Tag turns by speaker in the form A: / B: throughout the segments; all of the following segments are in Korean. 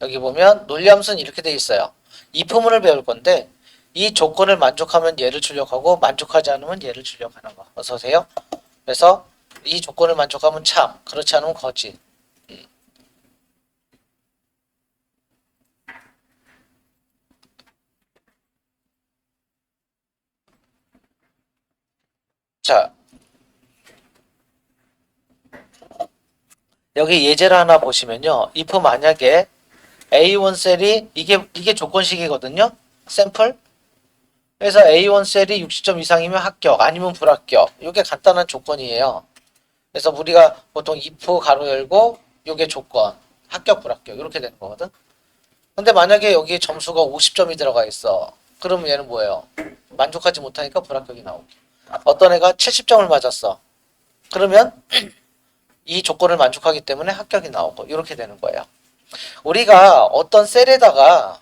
A: 여기 보면 논리함수는 이렇게 돼 있어요. if문을 배울 건데 이 조건을 만족하면 얘를 출력하고 만족하지 않으면 얘를 출력하는 거. 어서 오세요. 그래서 이 조건을 만족하면 참, 그렇지 않으면 거짓. 자, 여기 예제를 하나 보시면요. if 만약에 A1 셀이 이게 조건식이거든요. 샘플. 그래서 A1 셀이 60점 이상이면 합격, 아니면 불합격. 이게 간단한 조건이에요. 그래서 우리가 보통 if 가로 열고 이게 조건, 합격, 불합격 이렇게 되는 거거든. 근데 만약에 여기 점수가 50점이 들어가 있어. 그러면 얘는 뭐예요? 만족하지 못하니까 불합격이 나오고. 어떤 애가 70점을 맞았어. 그러면 이 조건을 만족하기 때문에 합격이 나오고 이렇게 되는 거예요. 우리가 어떤 셀에다가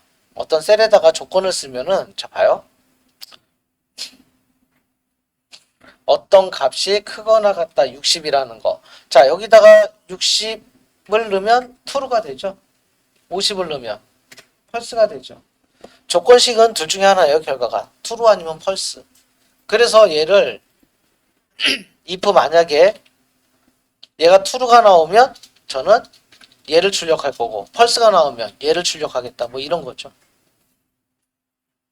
A: 조건을 쓰면은 자 봐요. 어떤 값이 크거나 같다 60이라는 거. 자, 여기다가 60을 넣으면 true가 되죠. 50을 넣으면 false가 되죠. 조건식은 둘 중에 하나예요, 결과가. true 아니면 false. 그래서 얘를 if 만약에 얘가 true가 나오면 저는 얘를 출력할 거고 false가 나오면 얘를 출력하겠다. 뭐 이런 거죠.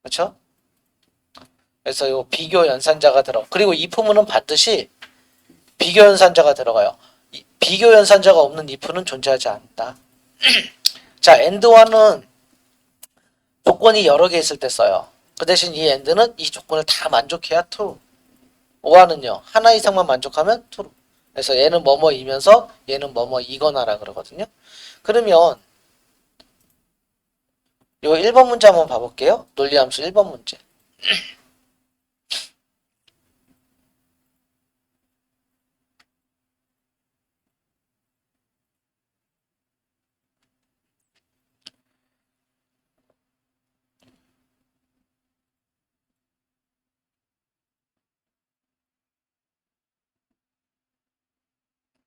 A: 그렇죠? 그래서 요 비교 연산자가 들어. 그리고 if문은 반드시 비교 연산자가 들어가요. 비교 연산자가 없는 if는 존재하지 않는다. 자, and와는 조건이 여러 개 있을 때 써요. 그 대신 이 and는 이 조건을 다 만족해야 true. or는요. 하나 이상만 만족하면 true. 그래서 얘는 뭐뭐이면서 얘는 뭐뭐이거나라 그러거든요. 그러면 요 1번 문제 한번 봐볼게요. 논리함수 1번 문제.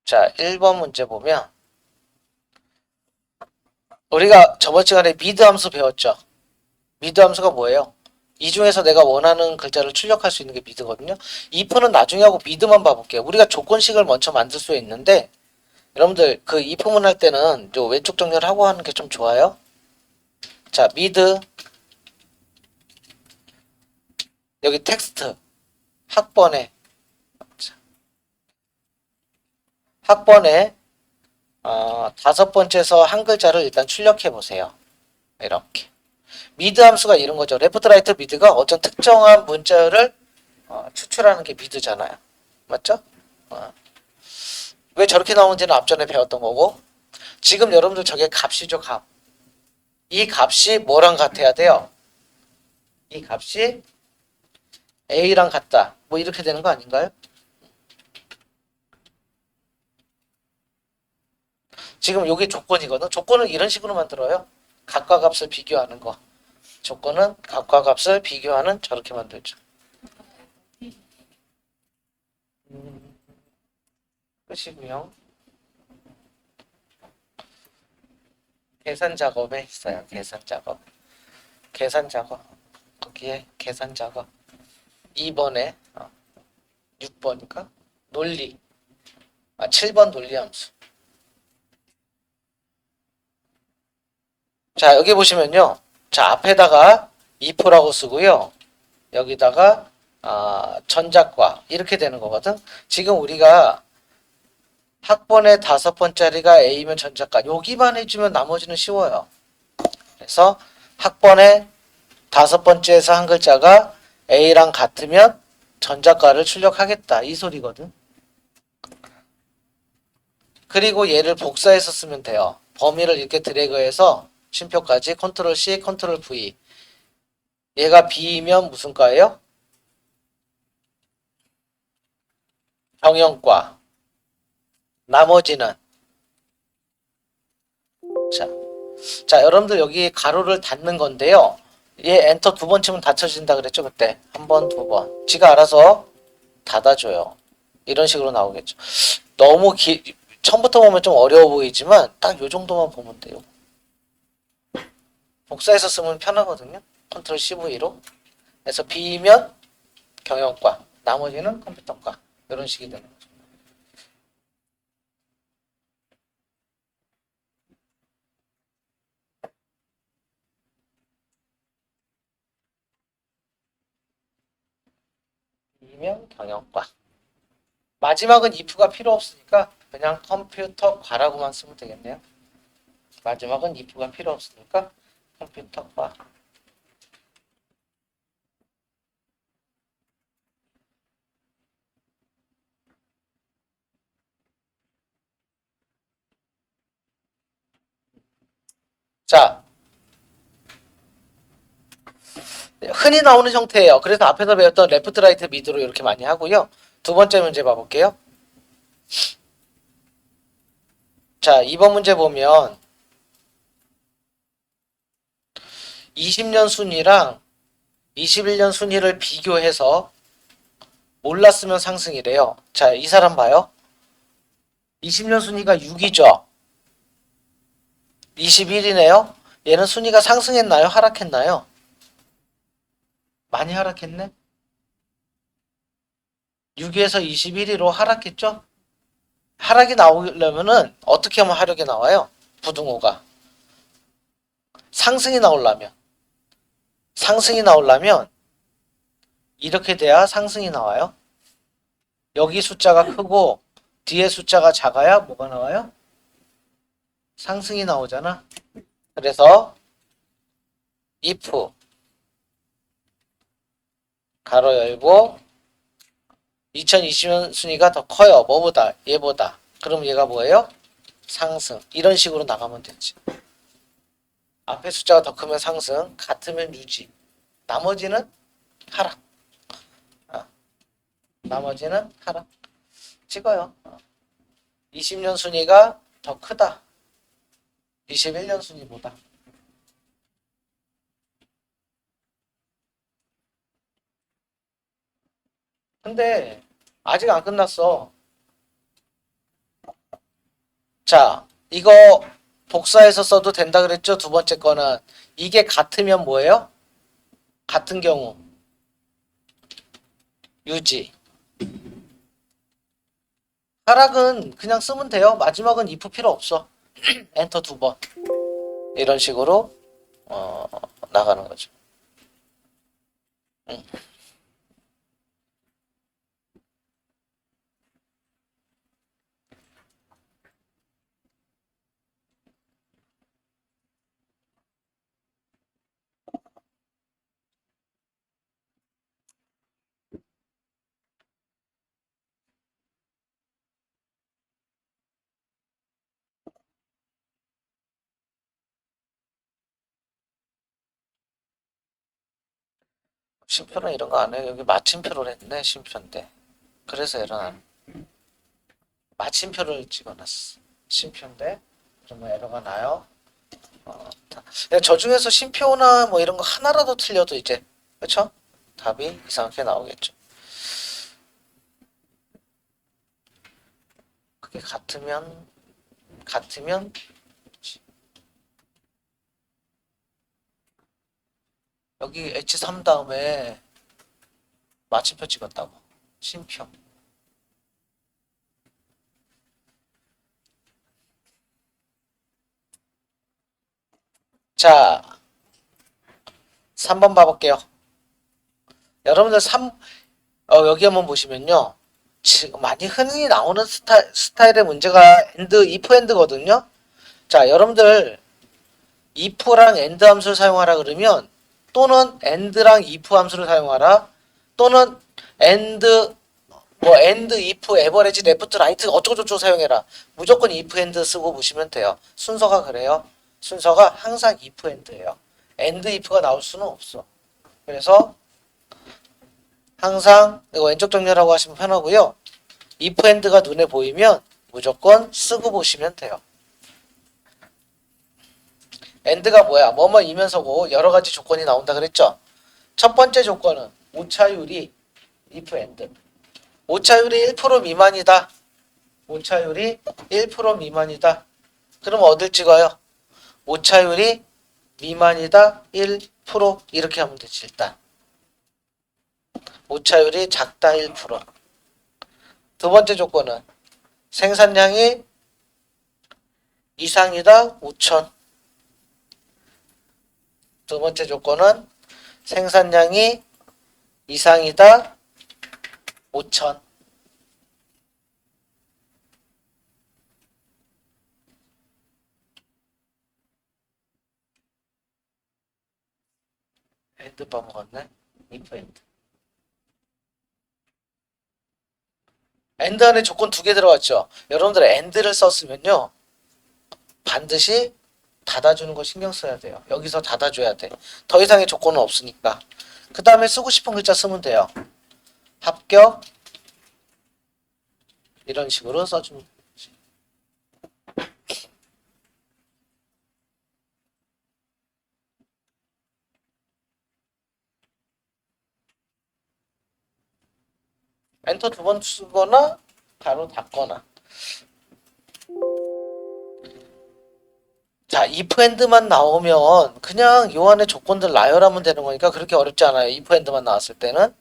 A: 자, 1번 문제 보면 우리가 저번 시간에 미드 함수 배웠죠. 미드 함수가 뭐예요? 이 중에서 내가 원하는 글자를 출력할 수 있는 게 미드거든요. if는 나중에 하고 미드만 봐볼게요. 우리가 조건식을 먼저 만들 수 있는데 여러분들 그 if문 할 때는 요 왼쪽 정렬을 하고 하는 게 좀 좋아요. 자, 미드 여기 텍스트 학번에 학번에 다섯 번째에서 한 글자를 일단 출력해 보세요. 이렇게. 미드 함수가 이런 거죠. 레프트 라이트 미드가 어떤 특정한 문자를 추출하는 게 미드잖아요. 맞죠? 왜 저렇게 나오는지는 앞전에 배웠던 거고 지금 여러분들 저게 값이죠. 값. 이 값이 뭐랑 같아야 돼요? 이 값이 A랑 같다. 뭐 이렇게 되는 거 아닌가요? 지금 여기 조건이거든. 조건을 이런 식으로 만들어요. 값과 값을 비교하는 거. 조건은 값과 값을 비교하는 저렇게 만들죠. 끝이고요. 계산 작업에 있어요. 계산 작업. 계산 작업. 거기에 계산 작업. 2번에 6번인가? 논리. 7번 논리 함수. 자, 여기 보시면요. 자, 앞에다가 if라고 쓰고요. 여기다가 전작과 이렇게 되는 거거든. 지금 우리가 학번의 다섯 번짜리가 A면 전작과 여기만 해주면 나머지는 쉬워요. 그래서 학번의 다섯 번째에서 한 글자가 A랑 같으면 전작과를 출력하겠다. 이 소리거든. 그리고 얘를 복사해서 쓰면 돼요. 범위를 이렇게 드래그해서 쉼표까지 컨트롤 C, 컨트롤 V. 얘가 B이면 무슨 과예요? 경영과. 나머지는 자, 여러분들 여기 가로를 닫는 건데요. 얘 엔터 두 번 치면 닫혀진다 그랬죠 그때. 한 번, 두 번. 지가 알아서 닫아줘요. 이런 식으로 나오겠죠. 너무 처음부터 보면 좀 어려워 보이지만 딱 요 정도만 보면 돼요. 복사해서 쓰면 편하거든요. 컨트롤 CV로. 그래서 B면 경영과, 나머지는 컴퓨터과. 이런 식이 되는 거죠. B면 경영과. 마지막은 if가 필요 없으니까 그냥 컴퓨터과라고만 쓰면 되겠네요. 마지막은 if가 필요 없으니까 컴퓨터과. 자, 흔히 나오는 형태예요. 그래서 앞에서 배웠던 레프트, 라이트, 미드로 이렇게 많이 하고요. 두 번째 문제 봐볼게요. 자, 2번 문제 보면 20년 순위랑 21년 순위를 비교해서 올랐으면 상승이래요. 자, 이 사람 봐요. 20년 순위가 6이죠. 21이네요. 얘는 순위가 상승했나요? 하락했나요? 많이 하락했네. 6에서 21위로 하락했죠? 하락이 나오려면은 어떻게 하면 하락이 나와요? 부등호가. 상승이 나오려면 이렇게 돼야 상승이 나와요. 여기 숫자가 크고 뒤에 숫자가 작아야 뭐가 나와요? 상승이 나오잖아. 그래서 if 가로 열고 2020년 순위가 더 커요. 뭐보다? 얘보다. 그럼 얘가 뭐예요? 상승. 이런 식으로 나가면 되지. 앞에 숫자가 더 크면 상승, 같으면 유지. 나머지는 하락. 나머지는 하락. 찍어요. 20년 순위가 더 크다. 21년 순위보다. 근데 아직 안 끝났어. 자, 이거 복사해서 써도 된다 그랬죠? 두 번째 거는. 이게 같으면 뭐예요? 같은 경우. 유지. 하락은 그냥 쓰면 돼요. 마지막은 if 필요 없어. 엔터 두 번. 이런 식으로 나가는 거죠. 응. 쉼표는 이런 거 안 해요. 여기 마침표를 했네, 쉼표인데. 그래서 에러나는. 마침표를 찍어놨어. 쉼표인데. 그러면 에러가 나요. 저 중에서 쉼표나 뭐 이런 거 하나라도 틀려도 이제, 그쵸? 답이 이상하게 나오겠죠. 그게 같으면, 여기 H3 다음에 마침표 찍었다고. 쉼표. 자, 3번 봐볼게요. 여러분들 여기 한번 보시면요. 지금 많이 흔히 나오는 스타일의 문제가 if and거든요. 자, 여러분들 if랑 and 함수를 사용하라 그러면 또는 and랑 if 함수를 사용하라 또는 and if, average, left, right 어쩌고저쩌고 사용해라. 무조건 if and 쓰고 보시면 돼요. 순서가 그래요. 순서가 항상 if and예요. and if가 나올 수는 없어. 그래서 항상 이거 왼쪽 정렬하고 하시면 편하고요. if and가 눈에 보이면 무조건 쓰고 보시면 돼요. and가 뭐야? 뭐뭐이면서고 여러 가지 조건이 나온다 그랬죠? 첫 번째 조건은 오차율이 if and. 오차율이 1% 미만이다. 오차율이 1% 미만이다. 그럼 어딜 찍어요? 오차율이 미만이다 1% 이렇게 하면 되지. 일단 오차율이 작다 1%. 두 번째 조건은 생산량이 이상이다 5천. 두 번째 조건은 생산량이 이상이다 5천. 엔드 빠먹었네. if 엔드. 엔드 안에 조건 두 개 들어갔죠. 여러분들 엔드를 썼으면요. 반드시 닫아주는 거 신경 써야 돼요. 여기서 닫아줘야 돼. 더 이상의 조건은 없으니까. 그 다음에 쓰고 싶은 글자 쓰면 돼요. 합격 이런 식으로 써주면 되지. 엔터 두 번 쓰거나 바로 닫거나. 자, if and만 나오면 그냥 요 안에 조건들 나열하면 되는 거니까 그렇게 어렵지 않아요. if and만 나왔을 때는.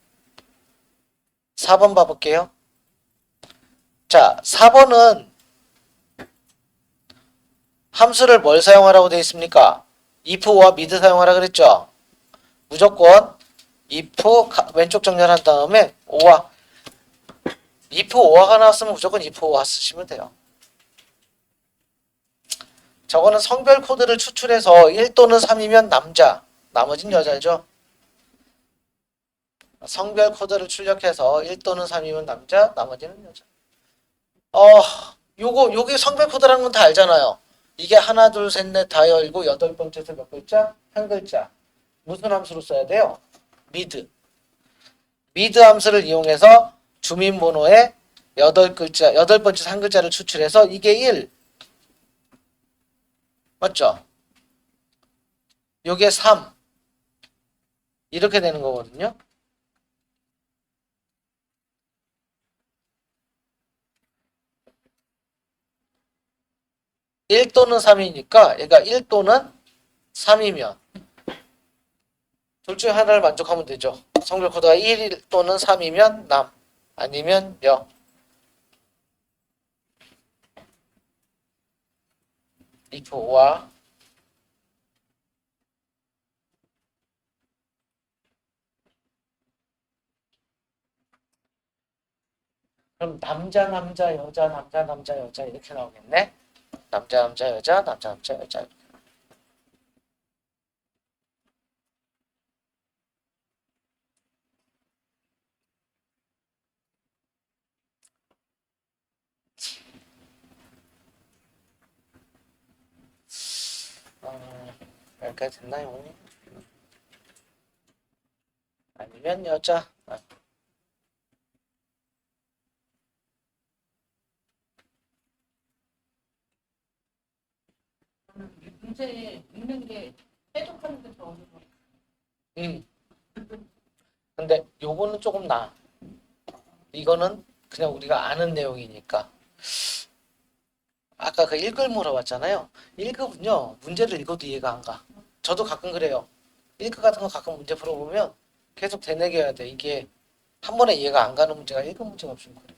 A: 4번 봐볼게요. 자, 4번은 함수를 뭘 사용하라고 되어 있습니까? if와 mid 사용하라 그랬죠? 무조건 if 왼쪽 정렬한 다음에 5와 if 5화가 나왔으면 무조건 if 5화 쓰시면 돼요. 저거는 성별 코드를 추출해서 1 또는 3이면 남자, 나머진 여자죠. 성별 코드를 출력해서 1 또는 3이면 남자, 나머지는 여자. 요게 성별 코드라는 건 다 알잖아요. 이게 하나, 둘, 셋, 넷 다 열고 여덟 번째에서 몇 글자? 한 글자. 무슨 함수로 써야 돼요? mid. mid 함수를 이용해서 주민번호의 여덟 글자, 여덟 번째 한 글자를 추출해서 이게 1. 맞죠? 요게 3. 이렇게 되는 거거든요. (1) 또는 3이니까 얘가 1 또는 3이면 둘 중에 하나를 만족하면 되죠. 성별 코드가 1 또는 3이면 남, 아니면 여. if 5와 그럼 남자 남자 여자 남자 남자 여자 이렇게 나오겠네. 남자 남자 여자 남자 남자 여자. 여기까지 됐나요? 아니면 여자.
B: 문제 읽는 게 해독하는 게 더 어려워.
A: 근데 요거는 조금 나아. 이거는 그냥 우리가 아는 내용이니까. 아까 그 1급 물어봤잖아요. 1급은요, 문제를 읽어도 이해가 안 가. 저도 가끔 그래요. 1급 같은 거 가끔 문제 풀어보면 계속 되새겨야 돼. 이게 한 번에 이해가 안 가는 문제가 1급 문제가 없으면 그래.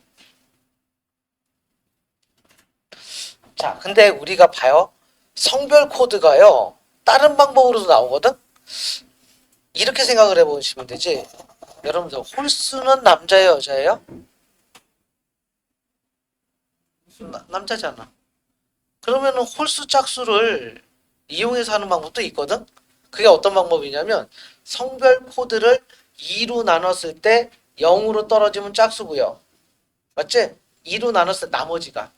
A: 자, 근데 우리가 봐요. 성별 코드가요, 다른 방법으로도 나오거든? 이렇게 생각을 해보시면 되지. 여러분들, 홀수는 남자예요, 여자예요? 남자잖아. 그러면은 홀수 짝수를 이용해서 하는 방법도 있거든? 그게 어떤 방법이냐면, 성별 코드를 2로 나눴을 때 0으로 떨어지면 짝수고요. 맞지? 2로 나눴을 때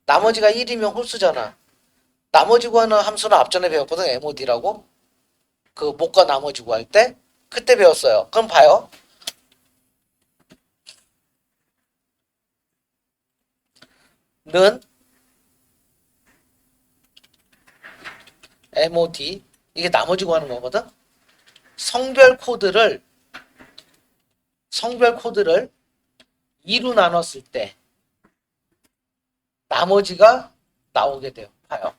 A: 나머지가 1이면 홀수잖아. 나머지 구하는 함수는 앞전에 배웠거든. MOD라고. 그 못과 나머지 구할 때. 그때 배웠어요. 그럼 봐요. 는 MOD 이게 나머지 구하는 거거든. 성별 코드를 2로 나눴을 때 나머지가 나오게 돼요. 봐요.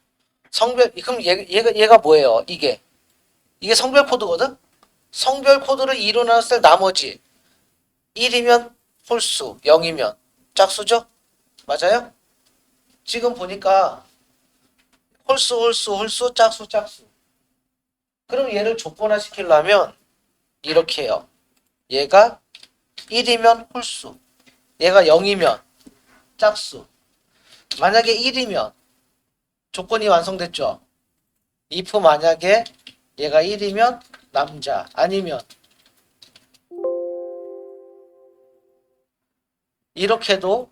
A: 성별 그럼 얘가 뭐예요? 이게 이게 성별 코드거든? 성별 코드를 2로 나눴을 때 나머지 1이면 홀수, 0이면 짝수죠? 맞아요? 지금 보니까 홀수, 짝수. 그럼 얘를 조건화 시키려면 이렇게 해요. 얘가 1이면 홀수, 얘가 0이면 짝수. 만약에 1이면 조건이 완성됐죠? if 만약에 얘가 1이면 남자, 아니면 이렇게도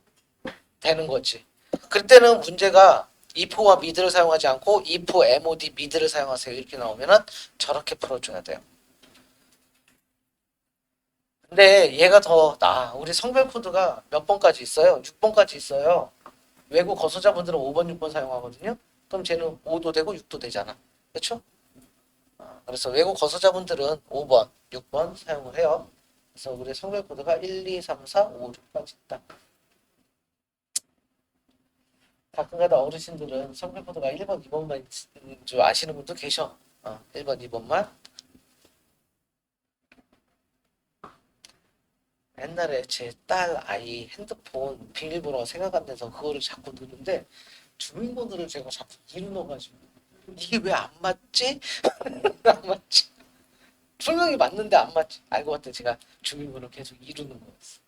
A: 되는 거지. 그때는 문제가 if와 mid를 사용하지 않고 if mod mid를 사용하세요 이렇게 나오면은 저렇게 풀어줘야 돼요. 근데 얘가 더 나아. 우리 성별 코드가 몇 번까지 있어요? 6번까지 있어요. 외국 거소자분들은 5번, 6번 사용하거든요. 그럼 쟤는 5도 되고 6도 되잖아. 그렇죠? 그래서 외국 거소자분들은 5번, 6번 사용을 해요. 그래서 우리 성별 코드가 1, 2, 3, 4, 5, 6까지 있다. 가끔가다 어르신들은 성별 코드가 1번, 2번만 있는 줄 아시는 분도 계셔. 1번, 2번만. 옛날에 제 딸 아이 핸드폰 비밀번호가 생각 안 나서 그거를 자꾸 넣는데 주민번호를 제가 자꾸 2로 넣어가지고 이게 왜 안 맞지? 안 맞지? 분명히 맞는데 안 맞지? 알고 봤더니 제가 주민번호 계속 2로 넣은 거였어.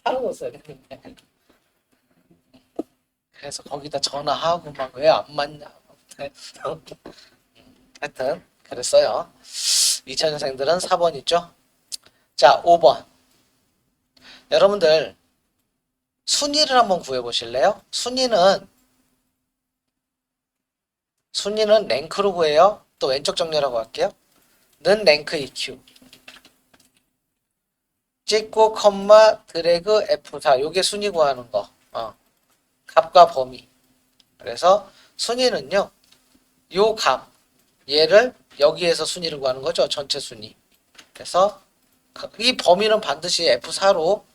A: 사놓았어야 됐는데. 그래서 거기다 전화하고 막 왜 안 맞냐. 하여튼 그랬어요. 2000년생들은 4번 있죠? 자, 5번. 여러분들 순위를 한번 구해 보실래요? 순위는 랭크로 구해요. 또 왼쪽 정렬하고 할게요. 는 랭크 EQ. 찍고 컴마 드래그 F4. 요게 순위 구하는 거. 값과 범위. 그래서 순위는요. 요 값. 얘를 여기에서 순위를 구하는 거죠. 전체 순위. 그래서 이 범위는 반드시 F4로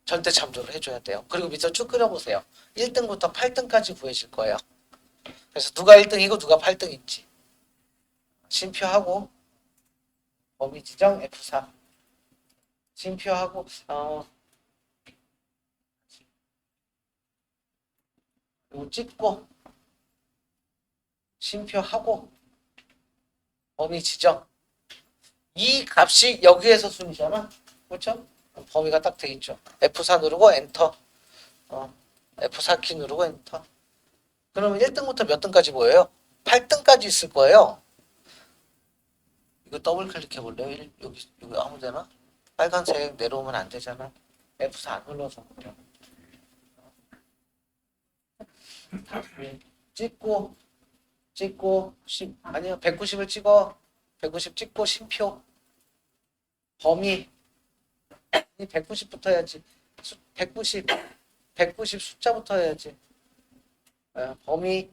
A: 절대 참조를 해줘야 돼요. 그리고 밑으로 쭉 그려보세요. 1등부터 8등까지 구해질 거예요. 그래서 누가 1등이고 누가 8등인지 심표하고 범위 지정 F4 심표하고 이거 찍고 심표하고 범위 지정 이 값이 여기에서 순위잖아. 그렇죠? 범위가 딱 돼 있죠. F4 누르고 엔터. F4 키 누르고 엔터. 그러면 1등부터 몇 등까지 보여요? 8등까지 있을 거예요. 이거 더블 클릭해 볼래요? 여기 아무 데나? 빨간색 내려오면 안 되잖아. F4 안 눌러서 그래. 찍고 10 아니요 190을 찍어. 190 찍고 심표. 범위 190부터 해야지. 190 숫자부터 해야지. 범위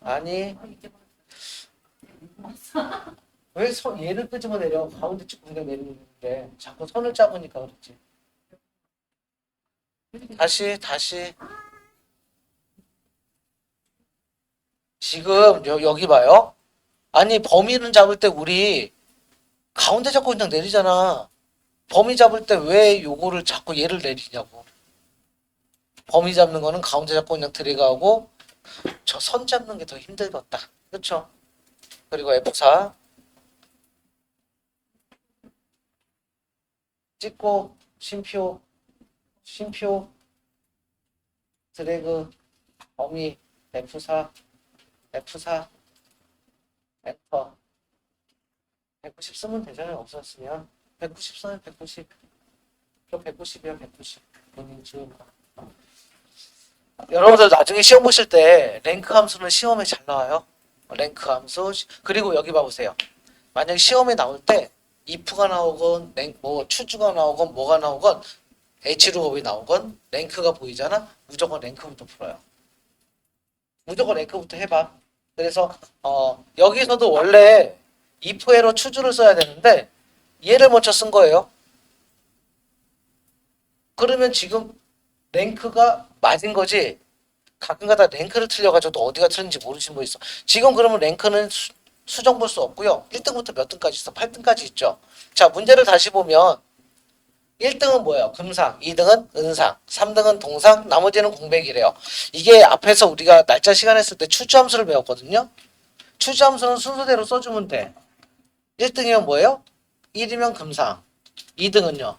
A: 아니 왜 얘를 끄집어 내려? 가운데 찍고 그냥 내리는데 자꾸 선을 잡으니까 그렇지. 다시 지금 여기 봐요. 아니 범위는 잡을 때 우리 가운데 잡고 그냥 내리잖아. 범위 잡을 때 왜 요거를 자꾸 얘를 내리냐고. 범위 잡는 거는 가운데 잡고 그냥 들어가고 저 선 잡는 게 더 힘들겠다. 그렇죠? 그리고 F4 찍고 심표 드래그 범위 F4 엔터 190 쓰면 되잖아요. 없었으면 190 써요. 190 저 190이야 190 본인 지금 여러분들 나중에 시험 보실 때 랭크 함수는 시험에 잘 나와요. 랭크 함수 그리고 여기 봐보세요. 만약 시험에 나올 때 if가 나오건 뭐 추주가 나오건 뭐가 나오건 h로업이 나오건 랭크가 보이잖아. 무조건 랭크부터 풀어요. 무조건 랭크부터 해봐. 그래서 여기서도 원래 if에로 추주를 써야 되는데 얘를 먼저 쓴 거예요. 그러면 지금 랭크가 맞은 거지. 가끔가다 랭크를 틀려가지고 또 어디가 틀린지 모르시는 분 있어. 지금 그러면 랭크는 수정 볼 수 없고요. 1등부터 몇 등까지 있어? 8등까지 있죠. 자, 문제를 다시 보면 1등은 뭐예요? 금상, 2등은 은상, 3등은 동상, 나머지는 공백이래요. 이게 앞에서 우리가 날짜 시간 했을 때 추주함수를 배웠거든요. 추주함수는 순서대로 써주면 돼. 1등이면 뭐예요? 1이면 금상, 2등은요?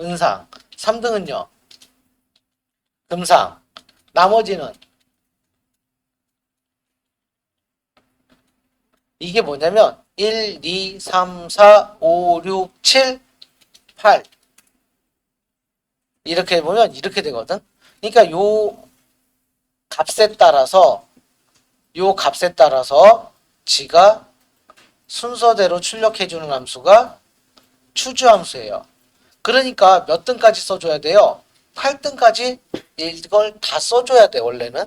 A: 은상, 3등은요? 금상, 나머지는 이게 뭐냐면 1, 2, 3, 4, 5, 6, 7, 8 이렇게 보면 이렇게 되거든. 그러니까 요 값에 따라서 지가 순서대로 출력해주는 함수가 추주함수예요. 그러니까 몇 등까지 써줘야 돼요? 8등까지 이걸 다 써줘야 돼. 원래는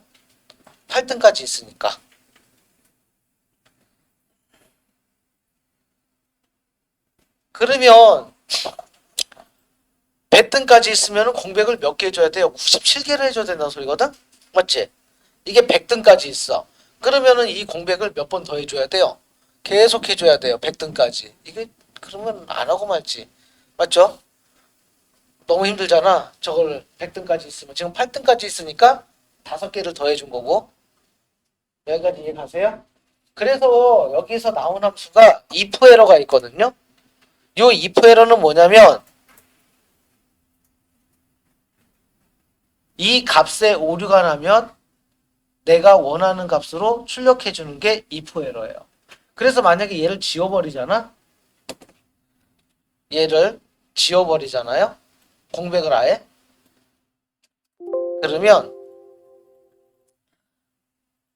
A: 8등까지 있으니까. 그러면 100등까지 있으면 공백을 몇 개 해줘야 돼요? 97개를 해줘야 된다는 소리거든? 맞지? 이게 100등까지 있어. 그러면은 이 공백을 몇 번 더 해줘야 돼요? 계속 해줘야 돼요. 100등까지. 이게 그러면 안 하고 말지. 맞죠? 너무 힘들잖아. 저걸 100등까지 있으면. 지금 8등까지 있으니까 5개를 더 해준 거고. 여기까지 이해 가세요? 그래서 여기서 나온 함수가 if 에러가 있거든요. 요 if 에러는 뭐냐면 이 값에 오류가 나면 내가 원하는 값으로 출력해 주는 게 if 에러예요. 그래서 만약에 얘를 지워버리잖아. 얘를 지워버리잖아요. 공백을 아예. 그러면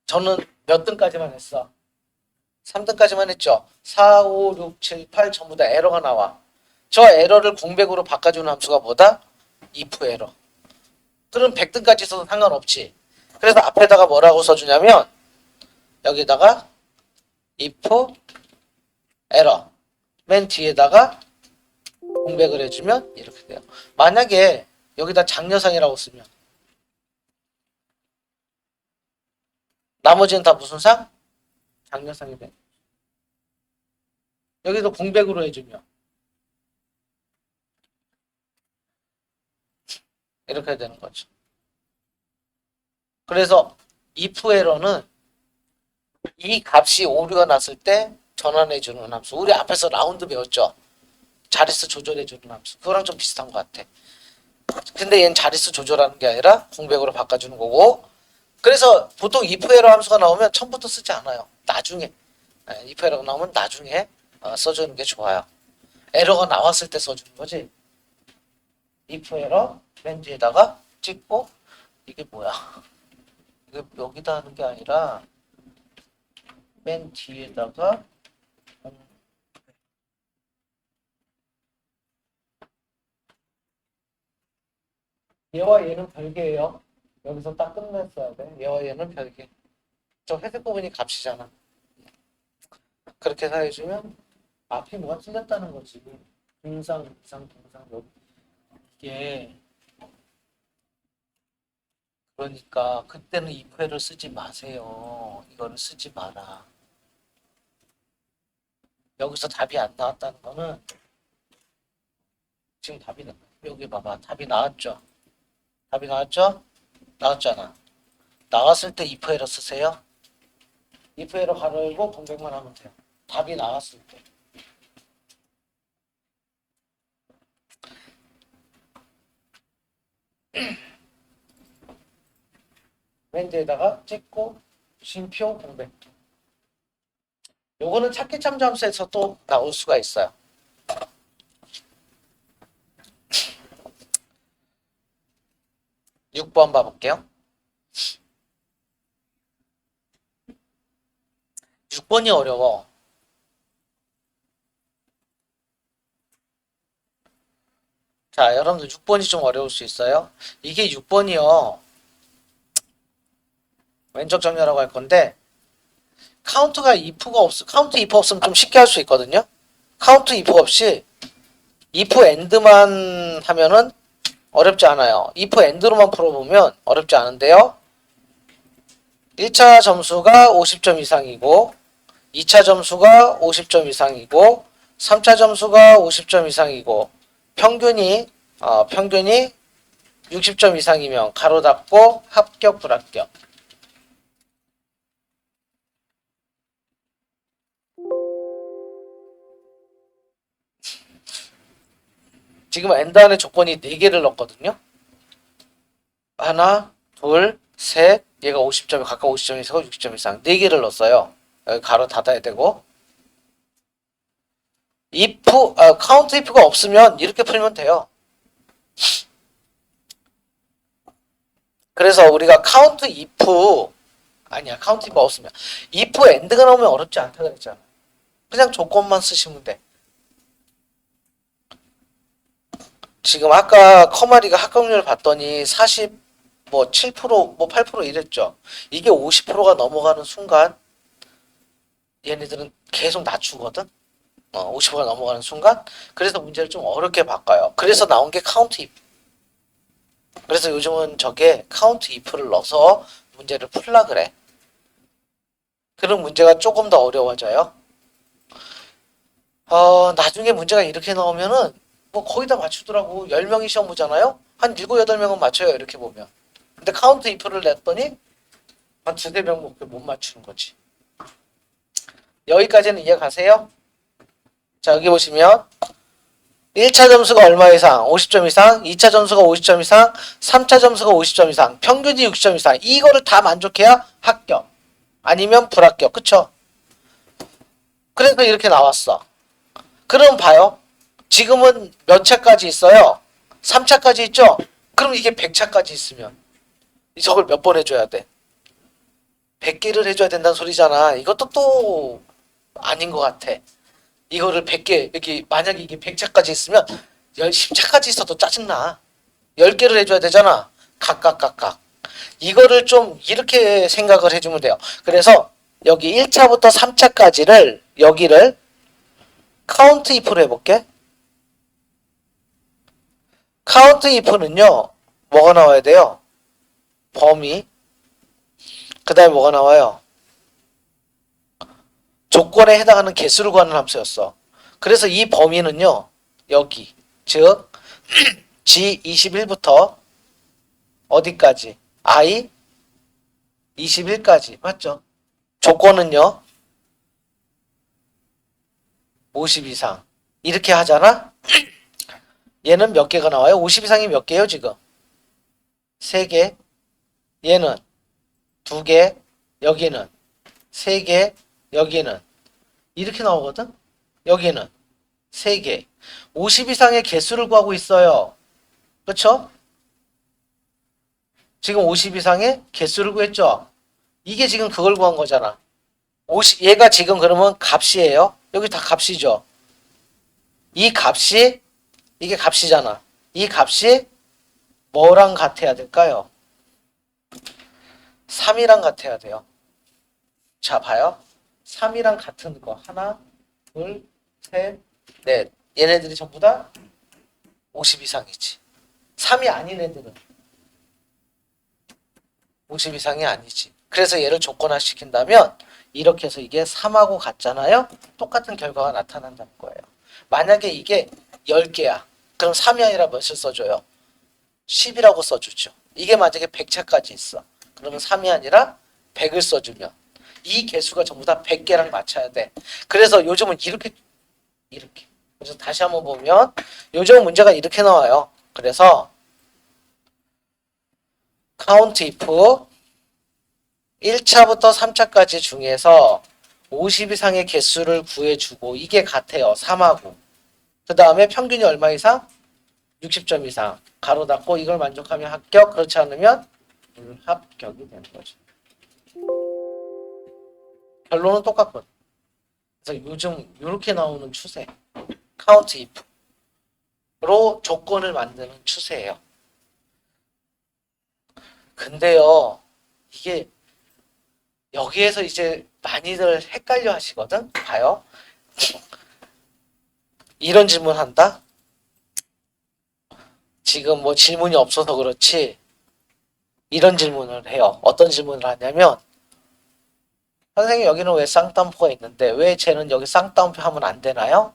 A: 저는 몇 등까지만 했어? 3등까지만 했죠. 4, 5, 6, 7, 8 전부 다 에러가 나와. 저 에러를 공백으로 바꿔주는 함수가 뭐다? if 에러. 그럼 100등까지 써도 상관없지. 그래서 앞에다가 뭐라고 써주냐면 여기다가 if 에러 맨 뒤에다가 공백을 해주면 이렇게 돼요. 만약에 여기다 장려상이라고 쓰면 나머지는 다 무슨 상? 장려상이 돼. 여기도 공백으로 해주면 이렇게 해야 되는 거죠. 그래서 if 에러는 이 값이 오류가 났을 때 전환해주는 함수. 우리 앞에서 라운드 배웠죠. 자릿수 조절해주는 함수. 그거랑 좀 비슷한 것 같아. 근데 얘는 자릿수 조절하는 게 아니라 공백으로 바꿔주는 거고. 그래서 보통 if 에러 함수가 나오면 처음부터 쓰지 않아요. 나중에 if 에러가 나오면 나중에 써주는 게 좋아요. 에러가 나왔을 때 써주는 거지. if 에러 맨 뒤에다가 찍고 이게 뭐야? 이게 여기다 하는 게 아니라 맨 뒤에다가 얘와 얘는 별개예요. 여기서 딱 끝냈어야 돼. 얘와 얘는 별개. 저 회색 부분이 값이잖아. 그렇게 해주면 앞이 뭐가 틀렸다는 거지. 등상, 이상, 동상, 여기. 이게 그러니까 그때는 if를 쓰지 마세요. 이거를 쓰지 마라. 여기서 답이 안 나왔다는 거는 지금 여기 봐봐. 답이 나왔죠. 답이 나왔죠? 나왔잖아. 나왔을 때 if 에러 쓰세요. if 에러 가로 열고 공백만 하면 돼요. 답이 나왔을 때. 맨 뒤에다가 찍고 쉼표 공백. 요거는 찾기 참조함수에서 또 나올 수가 있어요. (6번) 봐볼게요. 6번이 어려워. 자, 여러분들 6번이 좀 어려울 수 있어요. 이게 6번이요. 왼쪽 정렬하고 할 건데 카운트 if 없으면 좀 쉽게 할 수 있거든요. 카운트 if 없이 if and만 하면은 어렵지 않아요. if and로만 풀어보면 어렵지 않은데요. 1차 점수가 50점 이상이고 2차 점수가 50점 이상이고 3차 점수가 50점 이상이고 평균이 60점 이상이면 가로 닫고 합격 불합격. 지금 엔드 안에 조건이 4개를 넣었거든요. 하나, 둘, 셋, 얘가 50점이 각각 50점 이상, 60점 이상 4개를 넣었어요. 여기 가로 닫아야 되고 카운트 if가 없으면 이렇게 풀면 돼요. 그래서 우리가 카운트 if 없으면 if end가 나오면 어렵지 않다 그랬잖아. 그냥 조건만 쓰시면 돼. 지금 아까 커마리가 합격률 봤더니 7% 8% 이랬죠. 이게 50%가 넘어가는 순간 얘네들은 계속 낮추거든. 50%가 넘어가는 순간. 그래서 문제를 좀 어렵게 바꿔요. 그래서 나온 게 카운트 if. 그래서 요즘은 저게 카운트 if를 넣어서 문제를 풀라 그래. 그런 문제가 조금 더 어려워져요. 나중에 문제가 이렇게 나오면은 거의 다 맞추더라고. 10명이 시험 보잖아요. 한 7, 8명은 맞춰요. 이렇게 보면. 근데 카운트 if를 냈더니 한 2, 3명 못 맞추는 거지. 여기까지는 이해가세요? 자, 여기 보시면 1차 점수가 얼마 이상? 50점 이상, 2차 점수가 50점 이상, 3차 점수가 50점 이상, 평균이 60점 이상. 이거를 다 만족해야 합격. 아니면 불합격. 그쵸? 그래서 이렇게 나왔어. 그럼 봐요. 지금은 몇 차까지 있어요? 3차까지 있죠? 그럼 이게 100차까지 있으면 저걸 몇 번 해줘야 돼? 100개를 해줘야 된다는 소리잖아. 이것도 또 아닌 것 같아. 이거를 100개, 여기 만약에 이게 100차까지 있으면 10차까지 있어도 짜증나. 10개를 해줘야 되잖아. 각각. 이거를 좀 이렇게 생각을 해주면 돼요. 그래서 여기 1차부터 3차까지를 여기를 카운트 if로 해볼게. 카운트 if는요. 뭐가 나와야 돼요? 범위. 그 다음에 뭐가 나와요? 조건에 해당하는 개수를 구하는 함수였어. 그래서 이 범위는요. 여기. 즉 G21부터 어디까지? I 21까지. 맞죠? 조건은요. 50 이상. 이렇게 하잖아? 얘는 몇 개가 나와요? 50 이상이 몇 개예요, 지금? 3개. 얘는 2개. 여기는 3개. 여기는 이렇게 나오거든? 여기는 3개. 50 이상의 개수를 구하고 있어요. 그쵸? 지금 50 이상의 개수를 구했죠? 이게 지금 그걸 구한 거잖아. 얘가 지금 그러면 값이에요. 여기 다 값이죠. 이 값이 이게 값이잖아. 이 값이 뭐랑 같아야 될까요? 3이랑 같아야 돼요. 자, 봐요. 3이랑 같은 거. 하나, 둘, 셋, 넷. 얘네들이 전부 다 50 이상이지. 3이 아닌 애들은 50 이상이 아니지. 그래서 얘를 조건화 시킨다면 이렇게 해서 이게 3하고 같잖아요. 똑같은 결과가 나타난다는 거예요. 만약에 이게 10개야. 그럼 3이 아니라 몇을 써줘요? 10이라고 써주죠. 이게 만약에 100차까지 있어. 그러면 3이 아니라 100을 써주면 이 개수가 전부 다 100개랑 맞춰야 돼. 그래서 요즘은 이렇게. 그래서 다시 한번 보면 요즘 문제가 이렇게 나와요. 그래서 count if 1차부터 3차까지 중에서 50 이상의 개수를 구해주고 이게 같아요. 3하고. 그 다음에 평균이 얼마 이상? 60점 이상. 가로 닫고 이걸 만족하면 합격. 그렇지 않으면 불합격이 되는 거죠. 결론은 똑같거든. 그래서 요즘 이렇게 나오는 추세. count if로 조건을 만드는 추세예요. 근데요. 이게 여기에서 이제 많이들 헷갈려 하시거든. 봐요. 이런 질문 한다. 지금 뭐 질문이 없어서 그렇지 이런 질문을 해요. 어떤 질문을 하냐면 선생님 여기는 왜 쌍따옴표가 있는데 왜 쟤는 여기 쌍따옴표 하면 안 되나요?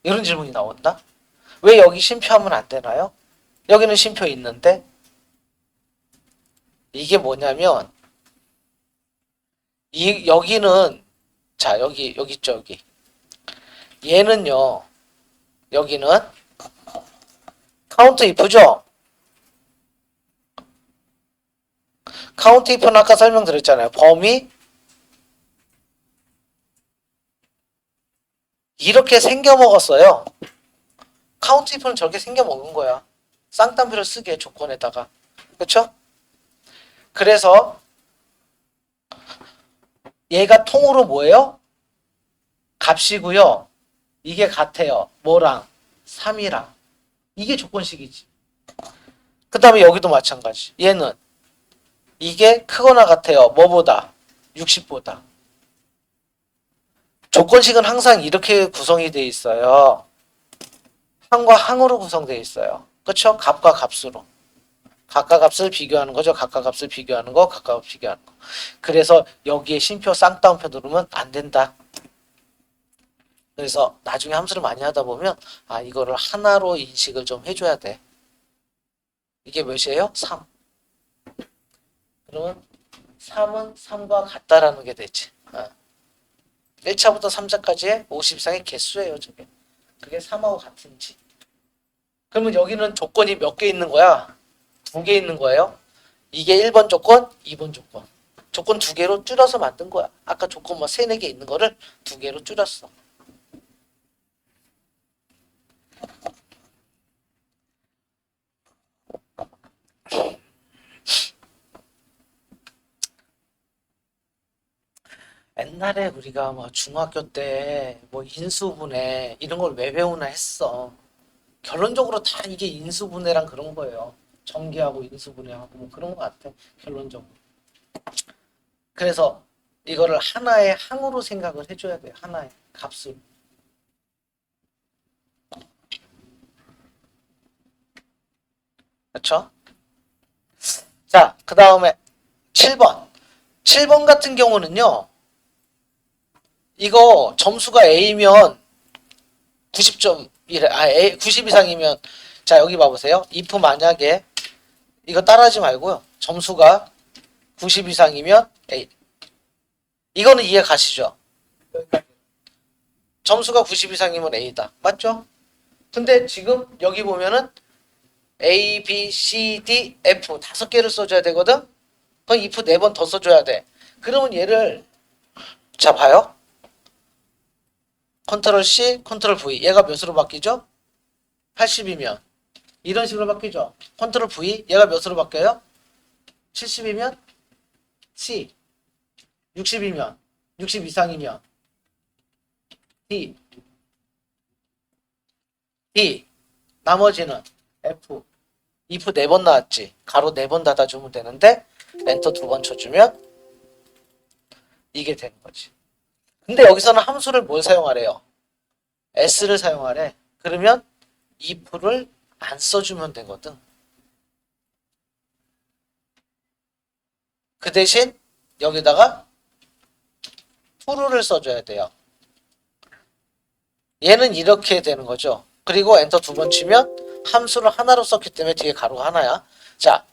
A: 이런 질문이 나온다. 왜 여기 쉼표하면 안 되나요? 여기는 쉼표 있는데 이게 뭐냐면 여기는 자 여기 있죠 여기 얘는요 여기는 카운트 if죠. 카운트 if는 아까 설명드렸잖아요. 범위 이렇게 생겨 먹었어요. 카운트 if는 저렇게 생겨 먹은 거야. 쌍따옴표를 쓰게 조건에다가 그렇죠? 그래서 얘가 통으로 뭐예요? 값이고요. 이게 같아요. 뭐랑? 3이랑. 이게 조건식이지. 그 다음에 여기도 마찬가지. 얘는 이게 크거나 같아요. 뭐보다? 60보다. 조건식은 항상 이렇게 구성이 돼 있어요. 항과 항으로 구성되어 있어요. 그렇죠? 값과 값으로. 각각 값을 비교하는 거죠. 각각 값을 비교하는 거, 각각 값을 비교하는 거. 그래서 여기에 쉼표 쌍따옴표 누르면 안 된다. 그래서 나중에 함수를 많이 하다 보면 아 이거를 하나로 인식을 좀 해줘야 돼. 이게 몇이에요? 3. 그러면 3은 3과 같다라는 게 되지. 1차부터 3차까지의 50 이상의 개수예요. 저게. 그게 3하고 같은지. 그러면 여기는 조건이 몇 개 있는 거야? 2개 있는 거예요. 이게 1번 조건, 2번 조건. 조건 2개로 줄여서 만든 거야. 아까 조건 뭐 3, 4개 있는 거를 2개로 줄였어. 옛날에 우리가 뭐 중학교 때 뭐 인수분해 이런 걸 왜 배우나 했어. 결론적으로 다 이게 인수분해랑 그런 거예요. 전개하고 인수분해하고 뭐 그런 거 같아. 결론적으로. 그래서 이거를 하나의 항으로 생각을 해줘야 돼요. 하나의 값으로. 그렇죠? 자, 그 다음에 7번. 7번 같은 경우는요. 이거 점수가 A면 90점, 90 이상이면 자 여기 봐보세요. if 만약에 이거 따라하지 말고요. 점수가 90 이상이면 A. 이거는 이해 가시죠? 점수가 90 이상이면 A다. 맞죠? 근데 지금 여기 보면은 A, B, C, D, F 5개를 써줘야 되거든? 그럼 if 4번 더 써줘야 돼. 그러면 얘를 자 봐요. 컨트롤 C, 컨트롤 V. 얘가 몇으로 바뀌죠? 80이면 이런 식으로 바뀌죠. 컨트롤 V. 얘가 몇으로 바뀌어요? 70이면 C. 60이면 60 이상이면 D. D. 나머지는 F. if 4번 나왔지. 가로 4번 닫아주면 되는데 엔터 2번 쳐주면 이게 되는 거지. 근데 여기서는 함수를 뭘 사용하래요? s를 사용하래. 그러면 if를 안 써주면 되거든. 그 대신 여기다가 true를 써줘야 돼요. 얘는 이렇게 되는 거죠. 그리고 엔터 2번 치면 함수를 하나로 썼기 때문에 뒤에 가로가 하나야. 자,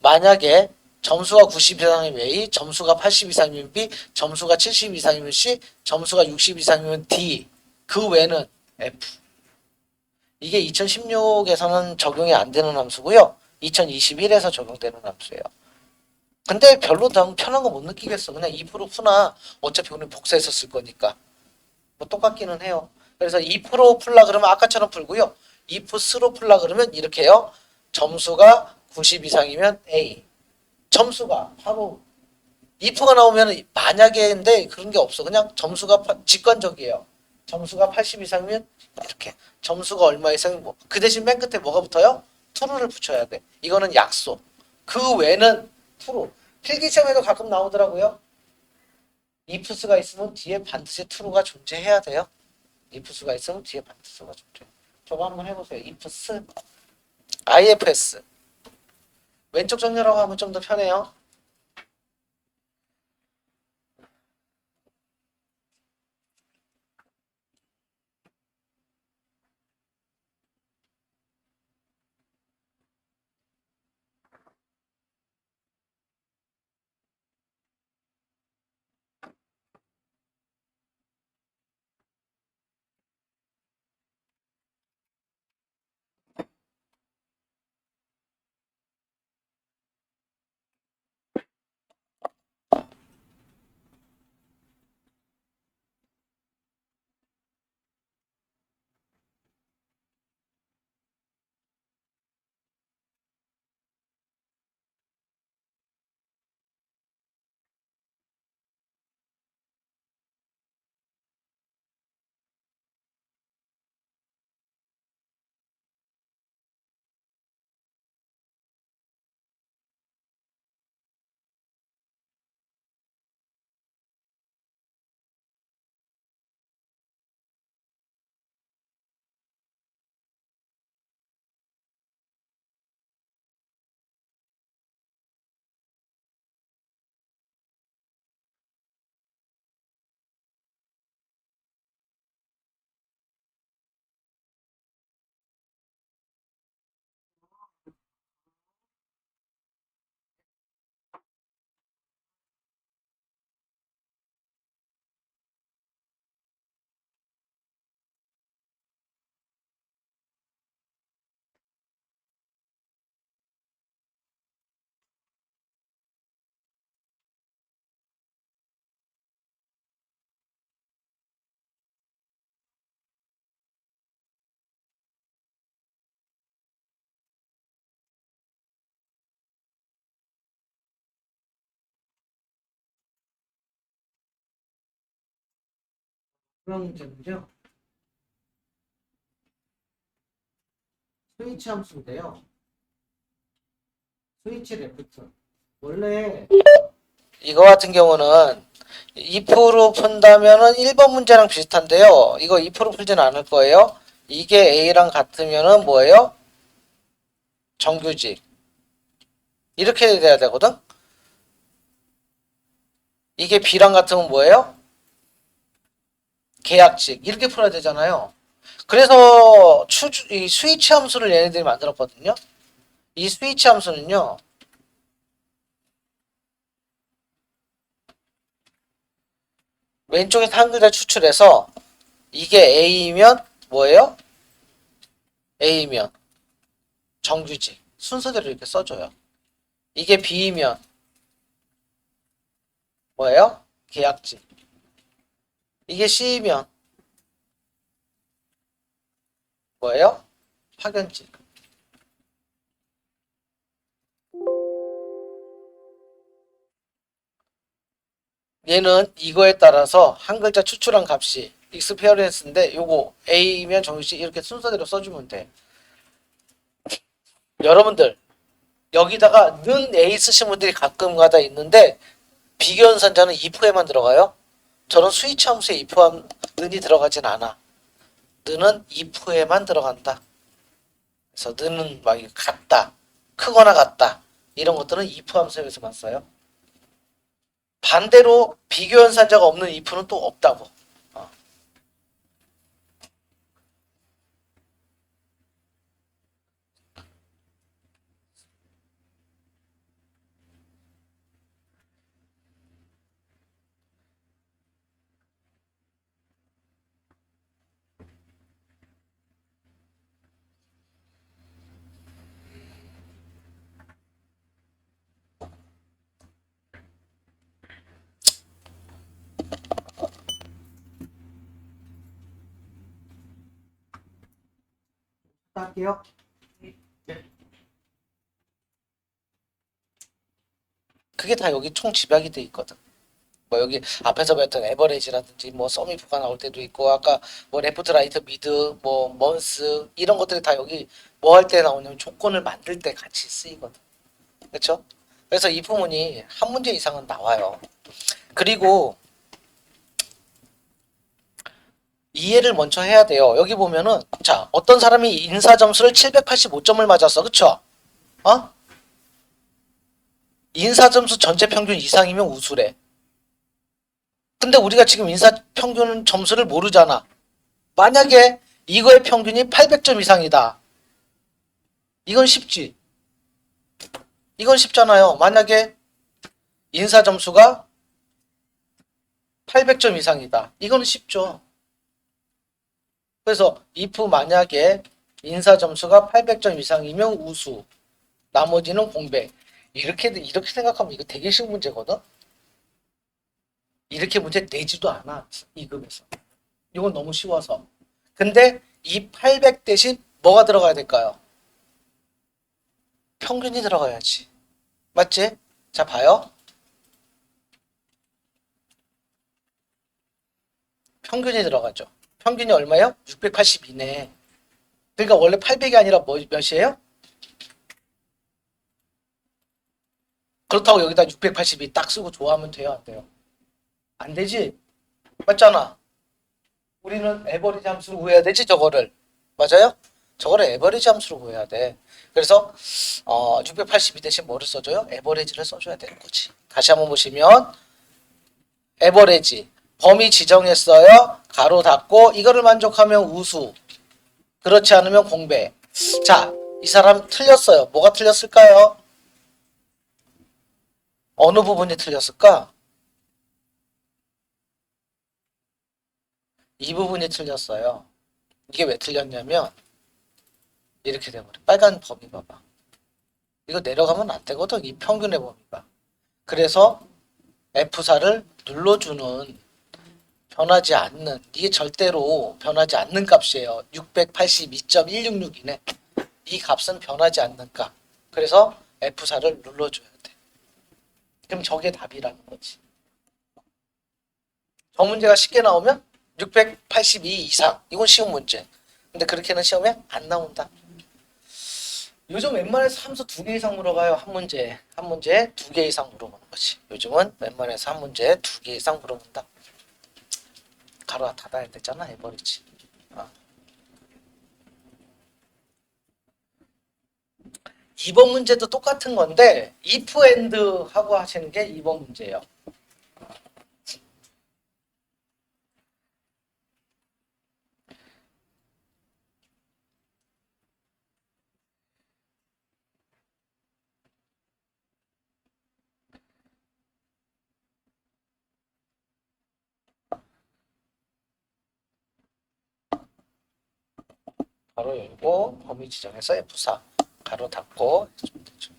A: 만약에 점수가 90 이상이면 A, 점수가 80 이상이면 B, 점수가 70 이상이면 C, 점수가 60 이상이면 D. 그 외에는 F. 이게 2016에서는 적용이 안 되는 함수고요. 2021에서 적용되는 함수예요. 근데 별로 더 편한 거 못 느끼겠어. 그냥 2% 푸나 어차피 오늘 복사해서 쓸 거니까. 뭐 똑같기는 해요. 그래서 2% 풀라 그러면 아까처럼 풀고요. 2%로 풀라 그러면 이렇게 해요. 점수가 90 이상이면 A. 점수가 바로 if가 나오면 만약에인데 그런 게 없어. 그냥 점수가 직관적이에요. 점수가 80 이상이면 이렇게 점수가 얼마 이상 뭐. 그 대신 맨 끝에 뭐가 붙어요? true를 붙여야 돼. 이거는 약속. 그 외는 true. 필기시험에도 가끔 나오더라고요. ifs가 있으면 뒤에 반드시 true가 존재해야 돼요. ifs가 있으면 뒤에 반드시 true가 존재해요. 저거 한번 해보세요. ifs, ifs. 왼쪽 정렬하고 하면 좀 더 편해요. 그런 문제는요. 스위치 함수인데요. 스위치 레프트. 원래 이거 같은 경우는 if로 푼다면은 1번 문제랑 비슷한데요. 이거 if로 풀지는 않을 거예요. 이게 a랑 같으면은 뭐예요? 정규직. 이렇게 돼야 되거든. 이게 b랑 같으면 뭐예요? 계약직. 이렇게 풀어야 되잖아요. 그래서 이 스위치 함수를 얘네들이 만들었거든요. 이 스위치 함수는요. 왼쪽에서 한 글자 추출해서 이게 A이면 뭐예요? A이면 정규직. 순서대로 이렇게 써줘요. 이게 B이면 뭐예요? 계약직. 이게 C이면 뭐예요? 파견직. 얘는 이거에 따라서 한 글자 추출한 값이 익스페리언스인데 요거 A면 정규직 이렇게 순서대로 써주면 돼. 여러분들 여기다가 는 A 쓰신 분들이 가끔가다 있는데 비교연산자는 if에만 들어가요. 저는 스위치 함수에 if 는이 들어가진 않아. 는은 if에만 들어간다. 그래서 는은 막 같다, 크거나 같다 이런 것들은 if 함수에서만 써요. 반대로 비교연산자가 없는 if는 또 없다고. 할게요. 그게 다 여기 총 집약이 돼 있거든. 뭐 여기 앞에서 배웠던 에버리지라든지 뭐 서미프가 나올 때도 있고 아까 뭐 레프트 라이트 미드 뭐 먼스 이런 것들이 다 여기 뭐 할 때 나오냐면 조건을 만들 때 같이 쓰이거든. 그렇죠? 그래서 이 부분이 한 문제 이상은 나와요. 그리고 이해를 먼저 해야 돼요. 여기 보면은 자 어떤 사람이 인사 점수를 785점을 맞았어. 그쵸? 어? 인사 점수 전체 평균 이상이면 우수래. 근데 우리가 지금 인사 평균 점수를 모르잖아. 만약에 이거의 평균이 800점 이상이다. 이건 쉽지. 이건 쉽잖아요. 만약에 인사 점수가 800점 이상이다. 이건 쉽죠. 그래서 if 만약에 인사 점수가 800점 이상이면 우수. 나머지는 공백. 이렇게 생각하면 이거 되게 쉬운 문제거든. 이렇게 문제 내지도 않아. 2급에서. 이건 너무 쉬워서. 근데 이 800 대신 뭐가 들어가야 될까요? 평균이 들어가야지. 맞지? 자, 봐요. 평균이 들어가죠. 평균이 얼마예요? 682네. 그러니까 원래 800이 아니라 몇이에요? 그렇다고 여기다 682 딱 쓰고 좋아하면 돼요? 안 돼요? 안 되지? 맞잖아. 우리는 에버리지 함수로 구해야 되지 저거를. 맞아요? 저거를 에버리지 함수로 구해야 돼. 그래서 682 대신 뭐를 써줘요? 에버리지를 써줘야 되는 거지. 다시 한번 보시면 에버리지 범위 지정했어요. 가로 닫고 이거를 만족하면 우수. 그렇지 않으면 공배. 자, 이 사람 틀렸어요. 뭐가 틀렸을까요? 어느 부분이 틀렸을까? 이 부분이 틀렸어요. 이게 왜 틀렸냐면 이렇게 돼버려. 빨간 범위 봐봐. 이거 내려가면 안 되거든. 이 평균의 범위가. 그래서 F4를 눌러주는 변하지 않는 이게 절대로 변하지 않는 값이에요. 682.166이네. 이 값은 변하지 않는 값. 그래서 F4를 눌러줘야 돼. 그럼 저게 답이라는 거지. 저 문제가 쉽게 나오면 682 이상. 이건 쉬운 문제. 근데 그렇게는 시험에 안 나온다. 요즘 웬만해서 함수 2개 이상 물어봐요. 한 문제에 2개 이상 물어보는 거지. 요즘은 웬만해서 한 문제에 2개 이상 물어본다. 가로 닫아야 되잖아. 해버리지. 2번 문제도 똑같은 건데 if and 하고 하시는 게 2번 문제예요. 가로 열고 범위 지정해서 F4 가로 닫고 해주면 되죠.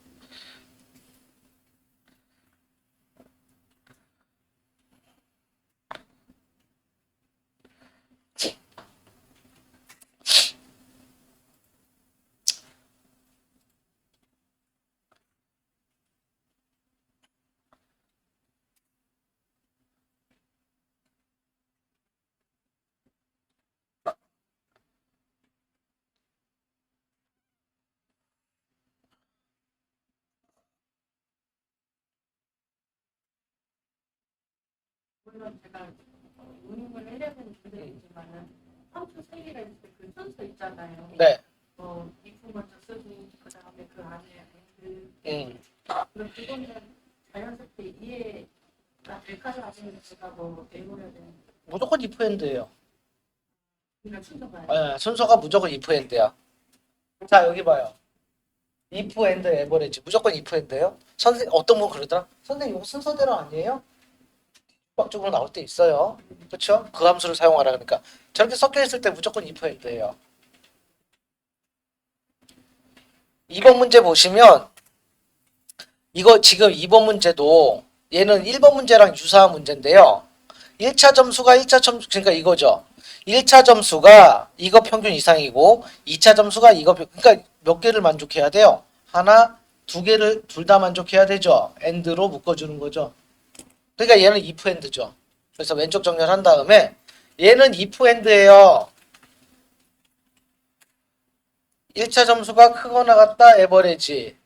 B: 물론 제가 운용을 하려는 분들이지만은 함수 세 개가 있을 때 그 순서 있잖아요.
A: 네.
B: if 먼저 쓰고 그 다음에 그 안에
A: 음.
B: 그럼 그거는 자연스럽게 이해가 될까요? 아니면 제가 뭐 외워야 되는
A: 무조건 if and예요.
B: 그냥 순서가요?
A: 네, 순서가 무조건 if and야. 자 여기 봐요. if and average 무조건 if and예요. 선생 어떤 분 그러더라. 선생님 이거 순서대로 아니에요? bak적으로 나올 때 있어요. 그렇죠? 그 함수를 사용하라 그러니까 저렇게 섞여 있을 때 무조건 if and예요. 2번 문제 보시면 이거 지금 2번 문제도 얘는 1번 문제랑 유사한 문제인데요. 1차 점수가 1차 점수 그러니까 이거죠. 1차 점수가 이거 평균 이상이고 2차 점수가 이거 그러니까 몇 개를 만족해야 돼요? 하나, 두 개를 둘 다 만족해야 되죠. and로 묶어주는 거죠. 그러니까 얘는 if and죠. 그래서 왼쪽 정렬한 다음에 얘는 if and예요. 1차 점수가 크거나 같다 에버리지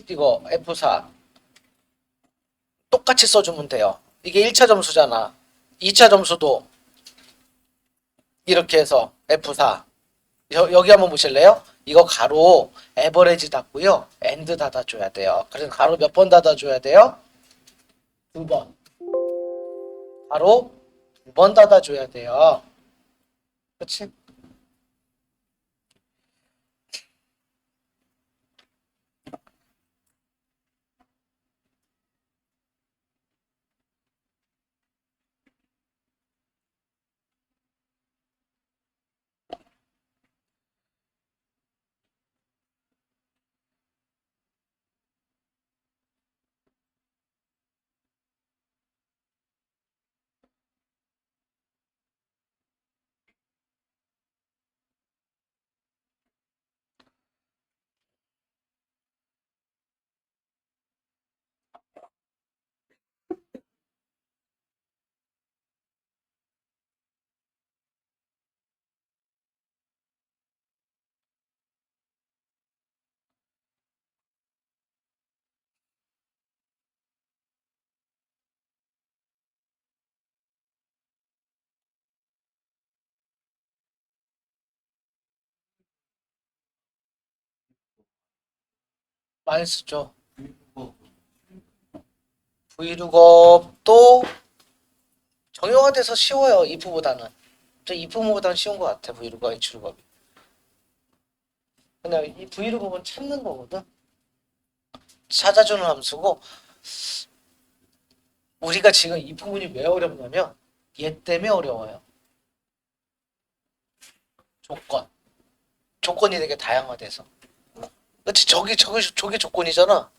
A: 이거 F4 똑같이 써주면 돼요. 이게 1차 점수잖아. 2차 점수도 이렇게 해서 F4 여기 한번 보실래요? 이거 가로 에버리지 닫고요. 엔드 닫아줘야 돼요. 그래서 가로 몇 번 닫아줘야 돼요? 2번. 가로 2번 닫아줘야 돼요. 그치? 많이 쓰죠. V룩업도 정형화돼서 쉬워요. if보다는. 저 if보다는 쉬운 것 같아. V룩업, H룩업이. 그냥 이 V룩업은 찾는 거거든. 찾아주는 함수고 우리가 지금 이 부분이 왜 어렵냐면 얘 때문에 어려워요. 조건이 되게 다양화돼서. 그렇지 저게 조건이잖아.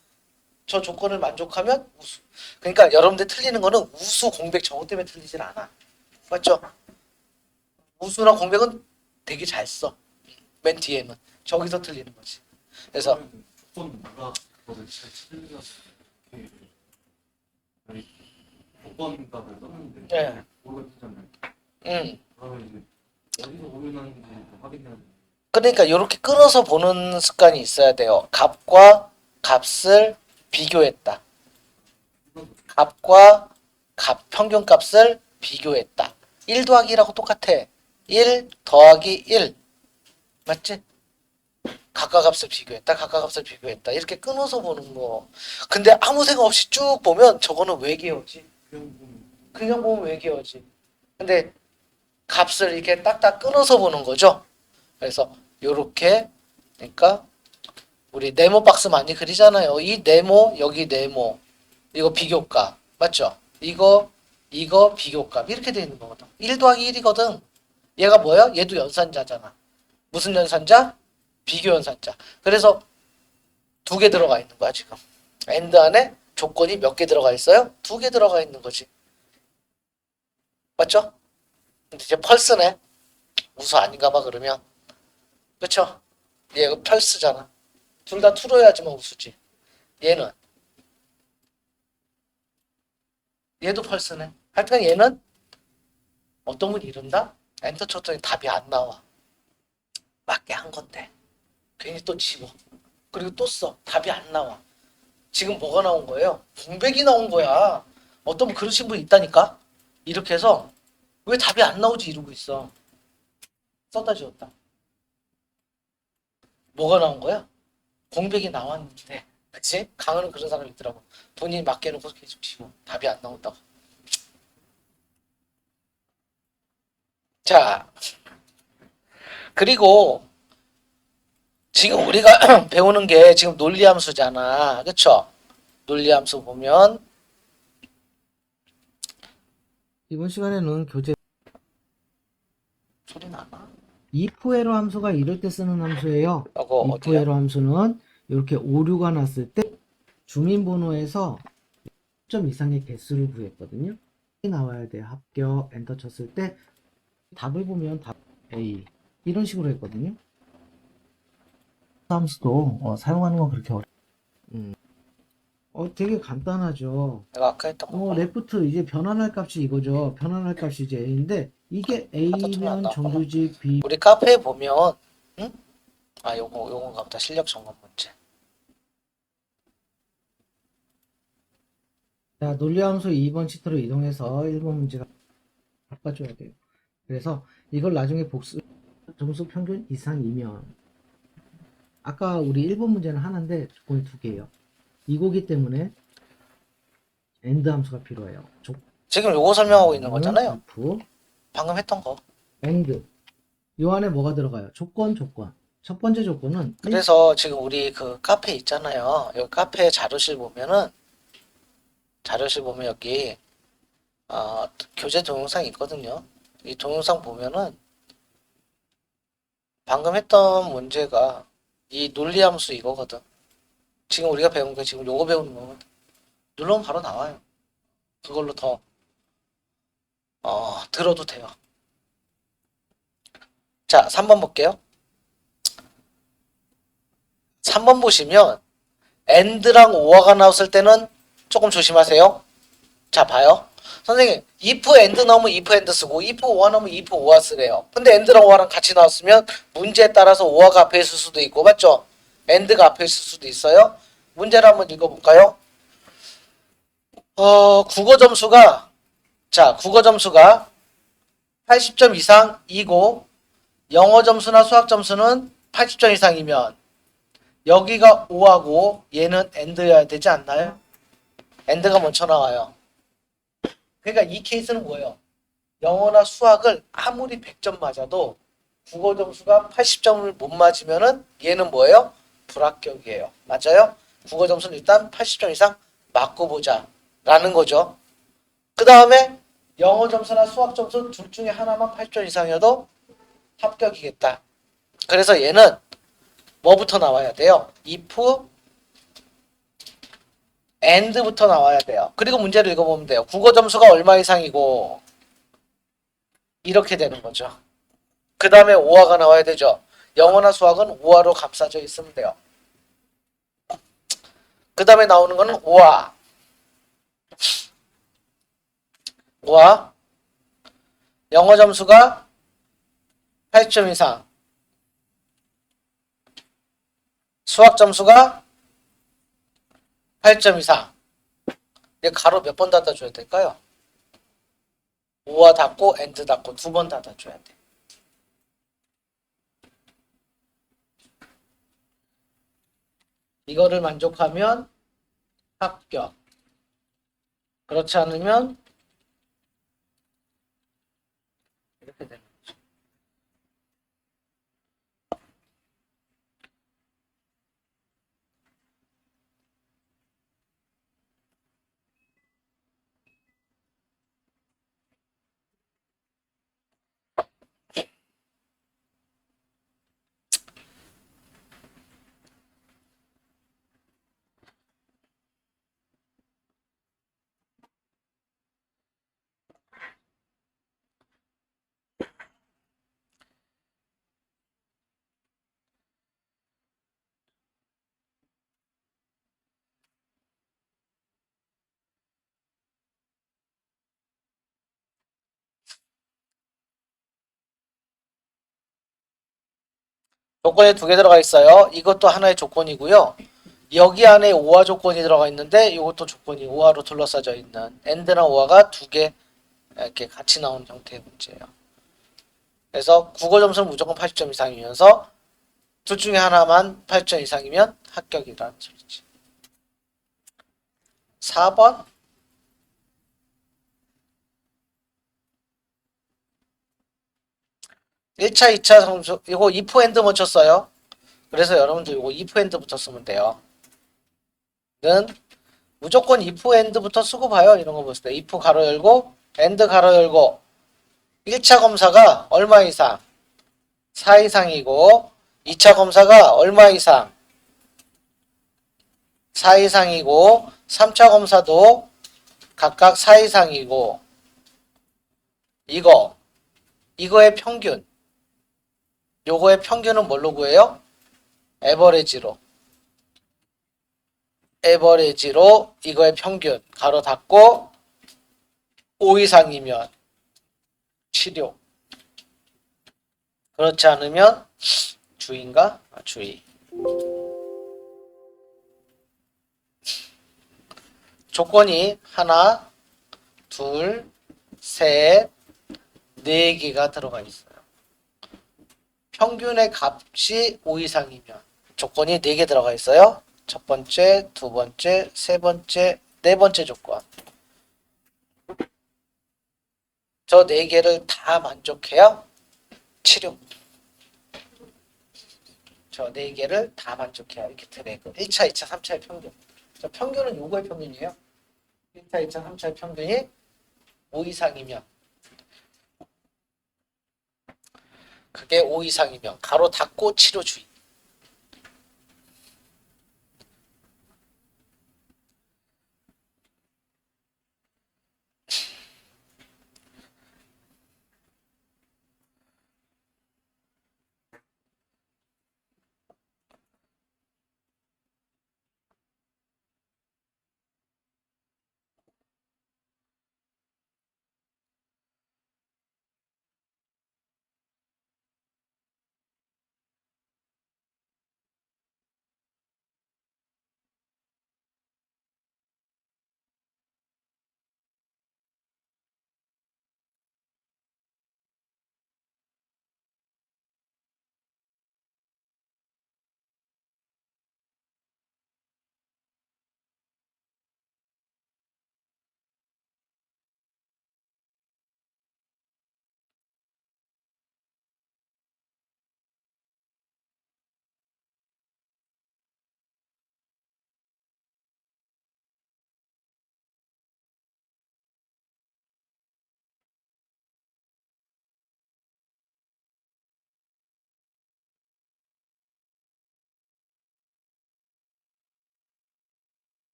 A: 저 조건을 만족하면 우수. 그러니까 여러분들 틀리는 거는 우수 공백 저것 때문에 틀리질 않아. 맞죠? 우수나 공백은 되게 잘 써. 맨 뒤에는 저기서 틀리는 거지. 그래서
C: 누가 그거를 잘 찾으려고 조건값을 썼는데
A: 예,
C: 모르겠잖아요. 그러면 이제 어디서 오류나는지 확인해야 돼.
A: 그러니까 이렇게 끊어서 보는 습관이 있어야 돼요. 값과 값을 비교했다. 값과 값 평균값을 비교했다. 1 더하기 1하고 똑같아. 1 더하기 1. 맞지? 각각 값을 비교했다. 각각 값을 비교했다. 이렇게 끊어서 보는 거. 근데 아무 생각 없이 쭉 보면 저거는 외계어지. 그냥 보면 외계어지. 근데 값을 이렇게 딱딱 끊어서 보는 거죠. 그래서 요렇게, 그러니까 우리 네모 박스 많이 그리잖아요. 이 네모, 여기 네모, 이거 비교값 맞죠? 이거 비교값 이렇게 돼 있는 거거든. 1 더하기 1이거든. 얘가 뭐야? 얘도 연산자잖아. 무슨 연산자? 비교 연산자. 그래서 2개 들어가 있는 거야 지금. AND 안에 조건이 몇 개 들어가 있어요? 2개 들어가 있는 거지. 맞죠? 근데 이제 펄스네. 우수 아닌가 봐 그러면. 그쵸? 얘가 펄스잖아. 둘 다 true로 해야지만 우수지. 얘는 얘도 펄스네. 하여튼 얘는 어떤 분 이른다? 엔터 쳤더니 답이 안 나와. 맞게 한 건데 괜히 또 집어. 그리고 또 써. 답이 안 나와. 지금 뭐가 나온 거예요? 공백이 나온 거야. 어떤 분 그러신 분 있다니까? 이렇게 해서 왜 답이 안 나오지 이러고 있어. 썼다 지웠다. 뭐가 나온 거야? 공백이 나왔는데. 그치? 강은은 그런 사람이 있더라고. 본인이 맞게 해놓고 계속 지워. 답이 안 나온다고. 자, 그리고 지금 우리가 배우는 게 지금 논리함수잖아. 그쵸? 논리함수 보면
D: 이번 시간에는 교재
A: 소리 나나?
D: if 에러 함수가 이럴 때 쓰는 함수예요.
A: 이거
D: if
A: 어디야?
D: 에러 함수는 이렇게 오류가 났을 때 주민번호에서 10점 이상의 개수를 구했거든요. 나와야 돼. 합격 엔터 쳤을 때 답을 보면 답 A 이런 식으로 했거든요. 함수도 사용하는 건 그렇게 되게 간단하죠.
A: 내가 아까 했던 거.
D: 레프트 이제 변환할 값이 이거죠. 변환할 값이 이제 A인데 이게 A면
A: 나온다.
D: 정규직 B
A: 우리 카페에 보면, 응? 아, 요건가 보다. 실력 점검 문제.
D: 자, 논리함수 2번 시트로 이동해서 1번 문제가 바꿔줘야 돼요. 그래서 이걸 나중에 복수 점수 평균 이상이면 아까 우리 1번 문제는 하나인데 조건이 2개예요. 이거기 때문에 AND 함수가 필요해요.
A: 지금 요거 설명하고 있는 거잖아요.
D: if,
A: 방금 했던 거.
D: AND 요 안에 뭐가 들어가요? 조건. 첫 번째 조건은
A: 그래서 지금 우리 그 카페 있잖아요. 여기 카페 자료실 보면 여기 교재 동영상 있거든요. 이 동영상 보면은 방금 했던 문제가 이 논리함수 이거거든. 지금 우리가 배운 게 지금 요거 배우는 거거든. 눌러면 바로 나와요. 그걸로 더 들어도 돼요. 자, 3번 볼게요. 3번 보시면 AND랑 OR가 나왔을 때는 조금 조심하세요. 자, 봐요. 선생님, if AND 나오면 if AND 쓰고 if OR 나오면 if OR 쓰래요. 근데 AND랑 OR랑 같이 나왔으면 문제에 따라서 OR가 앞에 있을 수도 있고, 맞죠? AND가 앞에 있을 수도 있어요. 문제를 한번 읽어볼까요? 국어 점수가 80점 이상이고 영어 점수나 수학 점수는 80점 이상이면 여기가 O하고 얘는 AND여야 되지 않나요? AND가 먼저 나와요. 그러니까 이 케이스는 뭐예요? 영어나 수학을 아무리 100점 맞아도 국어 점수가 80점을 못 맞으면은 얘는 뭐예요? 불합격이에요. 맞아요? 국어 점수는 일단 80점 이상 맞고 보자 라는 거죠. 그 다음에 영어 점수나 수학 점수 둘 중에 하나만 80점 이상이어도 합격이겠다. 그래서 얘는 뭐부터 나와야 돼요? if AND부터 나와야 돼요. 그리고 문제를 읽어보면 돼요. 국어 점수가 얼마 이상이고 이렇게 되는 거죠. 그 다음에 OR가 나와야 되죠. 영어나 수학은 OR로 감싸져 있으면 돼요. 그 다음에 나오는 거는 OR. 영어 점수가 80점 이상. 수학 점수가 8점 이상. 얘 가로 몇 번 닫아줘야 될까요? 5와 닫고 엔드 닫고 2번 닫아줘야 돼. 이거를 만족하면 합격. 그렇지 않으면 이렇게 되는 거죠. 조건이 두 개 들어가 있어요. 이것도 하나의 조건이고요. 여기 안에 오화 조건이 들어가 있는데 이것도 조건이 오화로 둘러싸져 있는 엔드나 오화가 두 개 이렇게 같이 나오는 형태의 문제예요. 그래서 국어 점수는 무조건 80점 이상이면서 둘 중에 하나만 80점 이상이면 합격이라는 소리지. 4번. 일차 2차 점수 이거 if and 못 쳤어요. 그래서 여러분들 이거 if and부터 쓰면 돼요. 는 무조건 if and부터 쓰고 봐요. 이런 거 보실 때 if 가로 열고 and 가로 열고 1차 검사가 얼마 이상 4 이상이고 2차 검사가 얼마 이상 4 이상이고 3차 검사도 각각 4 이상이고 이거의 평균 요거의 평균은 뭘로 구해요? 에버리지로 이거의 평균 가로 닫고 5 이상이면 치료 그렇지 않으면 주의인가? 주의. 조건이 하나, 둘, 셋, 네 개가 들어가 있어요. 평균의 값이 5 이상이면 조건이 4개 들어가 있어요. 첫 번째, 두 번째, 세 번째, 네 번째 조건. 저 4개를 다 만족해야 치료. 저 4개를 다 만족해야 이렇게 드래그. 1차, 2차, 3차의 평균. 저 평균은 요거의 평균이에요. 1차, 2차, 3차의 평균이 5 이상이면 그게 5 이상이면 가로 닫고 치료 주의.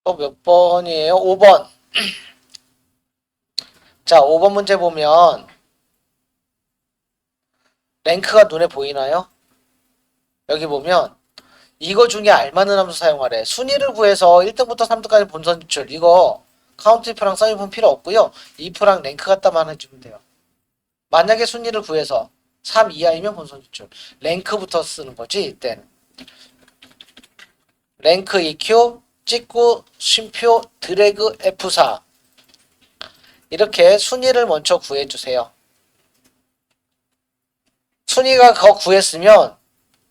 A: 또 몇 번이에요? 5번. 자, 5번 문제 보면 랭크가 눈에 보이나요? 여기 보면 이거 중에 알맞는 함수 사용하래. 순위를 구해서 1등부터 3등까지 본선 유출. 이거 카운트 if랑 sum if 필요 없고요. if랑 랭크 갖다만 해주면 돼요. 만약에 순위를 구해서 3 이하이면 본선 유출. 랭크부터 쓰는 거지 이때는. 랭크 EQ 찍고 쉼표 드래그 F4 이렇게 순위를 먼저 구해주세요. 순위가 그거 구했으면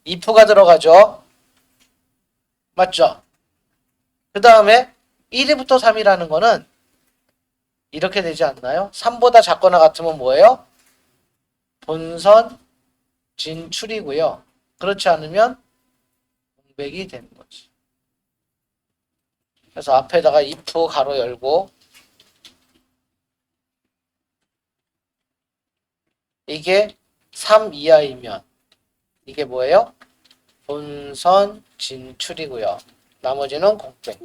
A: if가 들어가죠. 맞죠? 그 다음에 1위부터 3위라는 거는 이렇게 되지 않나요? 3보다 작거나 같으면 뭐예요? 본선 진출이고요. 그렇지 않으면 공백이 되는 거지. 그래서 앞에다가 if 가로 열고 이게 3 이하이면 이게 뭐예요? 본선 진출이고요. 나머지는 공백.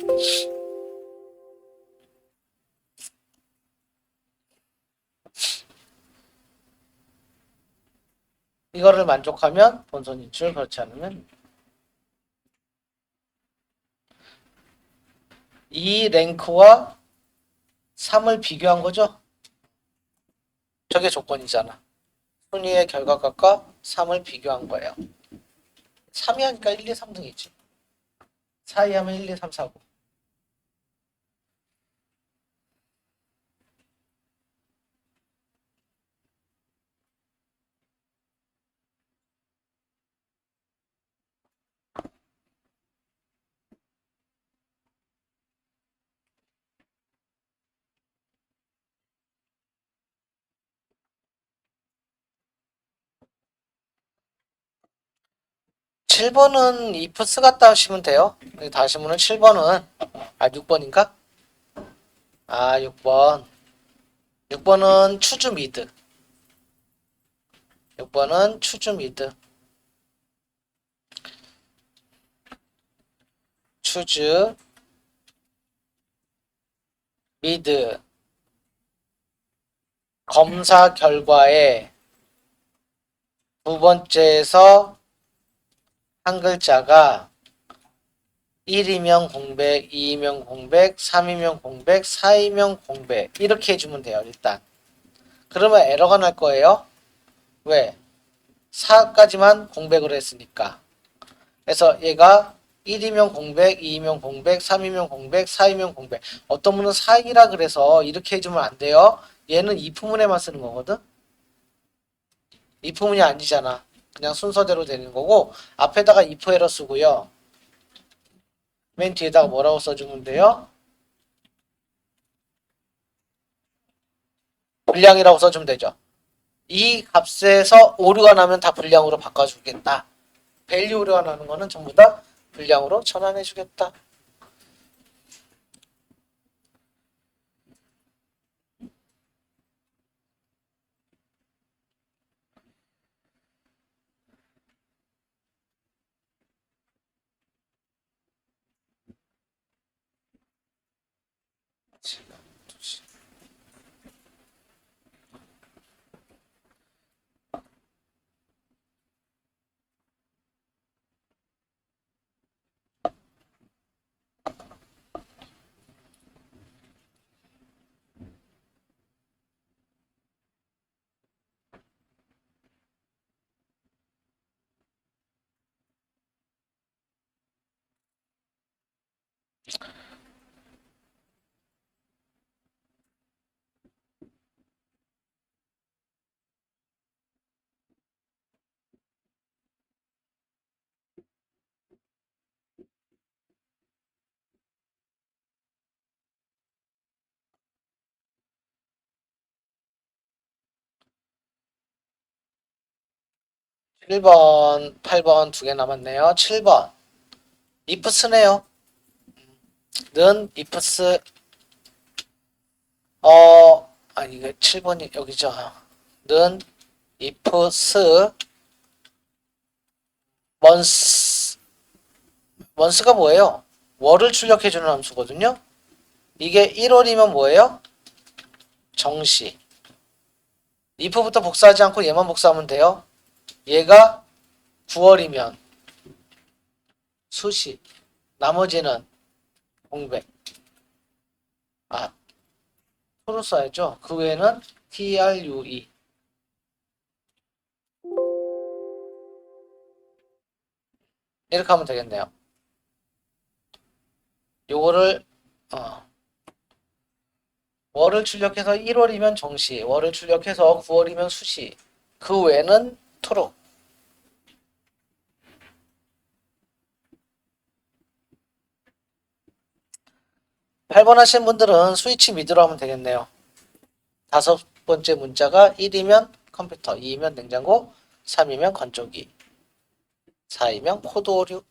A: 이거를 만족하면 본선 진출, 그렇지 않으면 이 랭크와 3을 비교한 거죠? 저게 조건이잖아. 순위의 결과값과 3을 비교한 거예요. 3위 하니까 1, 2, 3등이지. 4위 하면 1, 2, 3, 4, 5. 칠 7번은 if 쓰갔다 하시면 돼요. 다시 보면 7번은 6번인가? 6번. 6번은 추즈 미드. 6번은 추즈 미드. 추즈 미드. 검사 결과에 두 번째에서 한 글자가 1이면 공백, 2이면 공백, 3이면 공백, 4이면 공백 이렇게 해주면 돼요. 일단 그러면 에러가 날 거예요. 왜? 4까지만 공백으로 했으니까. 그래서 얘가 1이면 공백, 2이면 공백, 3이면 공백, 4이면 공백. 어떤 분은 4이라 그래서 이렇게 해주면 안 돼요. 얘는 if문에만 쓰는 거거든. if문이 아니잖아. 그냥 순서대로 되는 거고 앞에다가 if 에러 쓰고요. 맨 뒤에다가 뭐라고 써주면 돼요? 불량이라고 써주면 되죠. 이 값에서 오류가 나면 다 불량으로 바꿔주겠다. 밸류 오류가 나는 거는 전부 다 불량으로 전환해주겠다. 지금 7번, 8번 두 개 남았네요. 7번. if 쓰네요. 는 if 쓰 이게 7번이 여기죠. 는 if 쓰 months가 뭐예요? 월을 출력해주는 함수거든요. 이게 1월이면 뭐예요? 정시. if부터 복사하지 않고 얘만 복사하면 돼요. 얘가 9월이면 수시. 나머지는 공백. 아, true로 써야죠. 그 외에는 true. 이렇게 하면 되겠네요. 요거를 월을 출력해서 1월이면 정시, 월을 출력해서 9월이면 수시. 그 외에는 true. 팔 번 하신 분들은 스위치 미드로 하면 되겠네요. 다섯 번째 문자가 1이면 컴퓨터, 2이면 냉장고, 3이면 건조기, 4이면 코드 오류.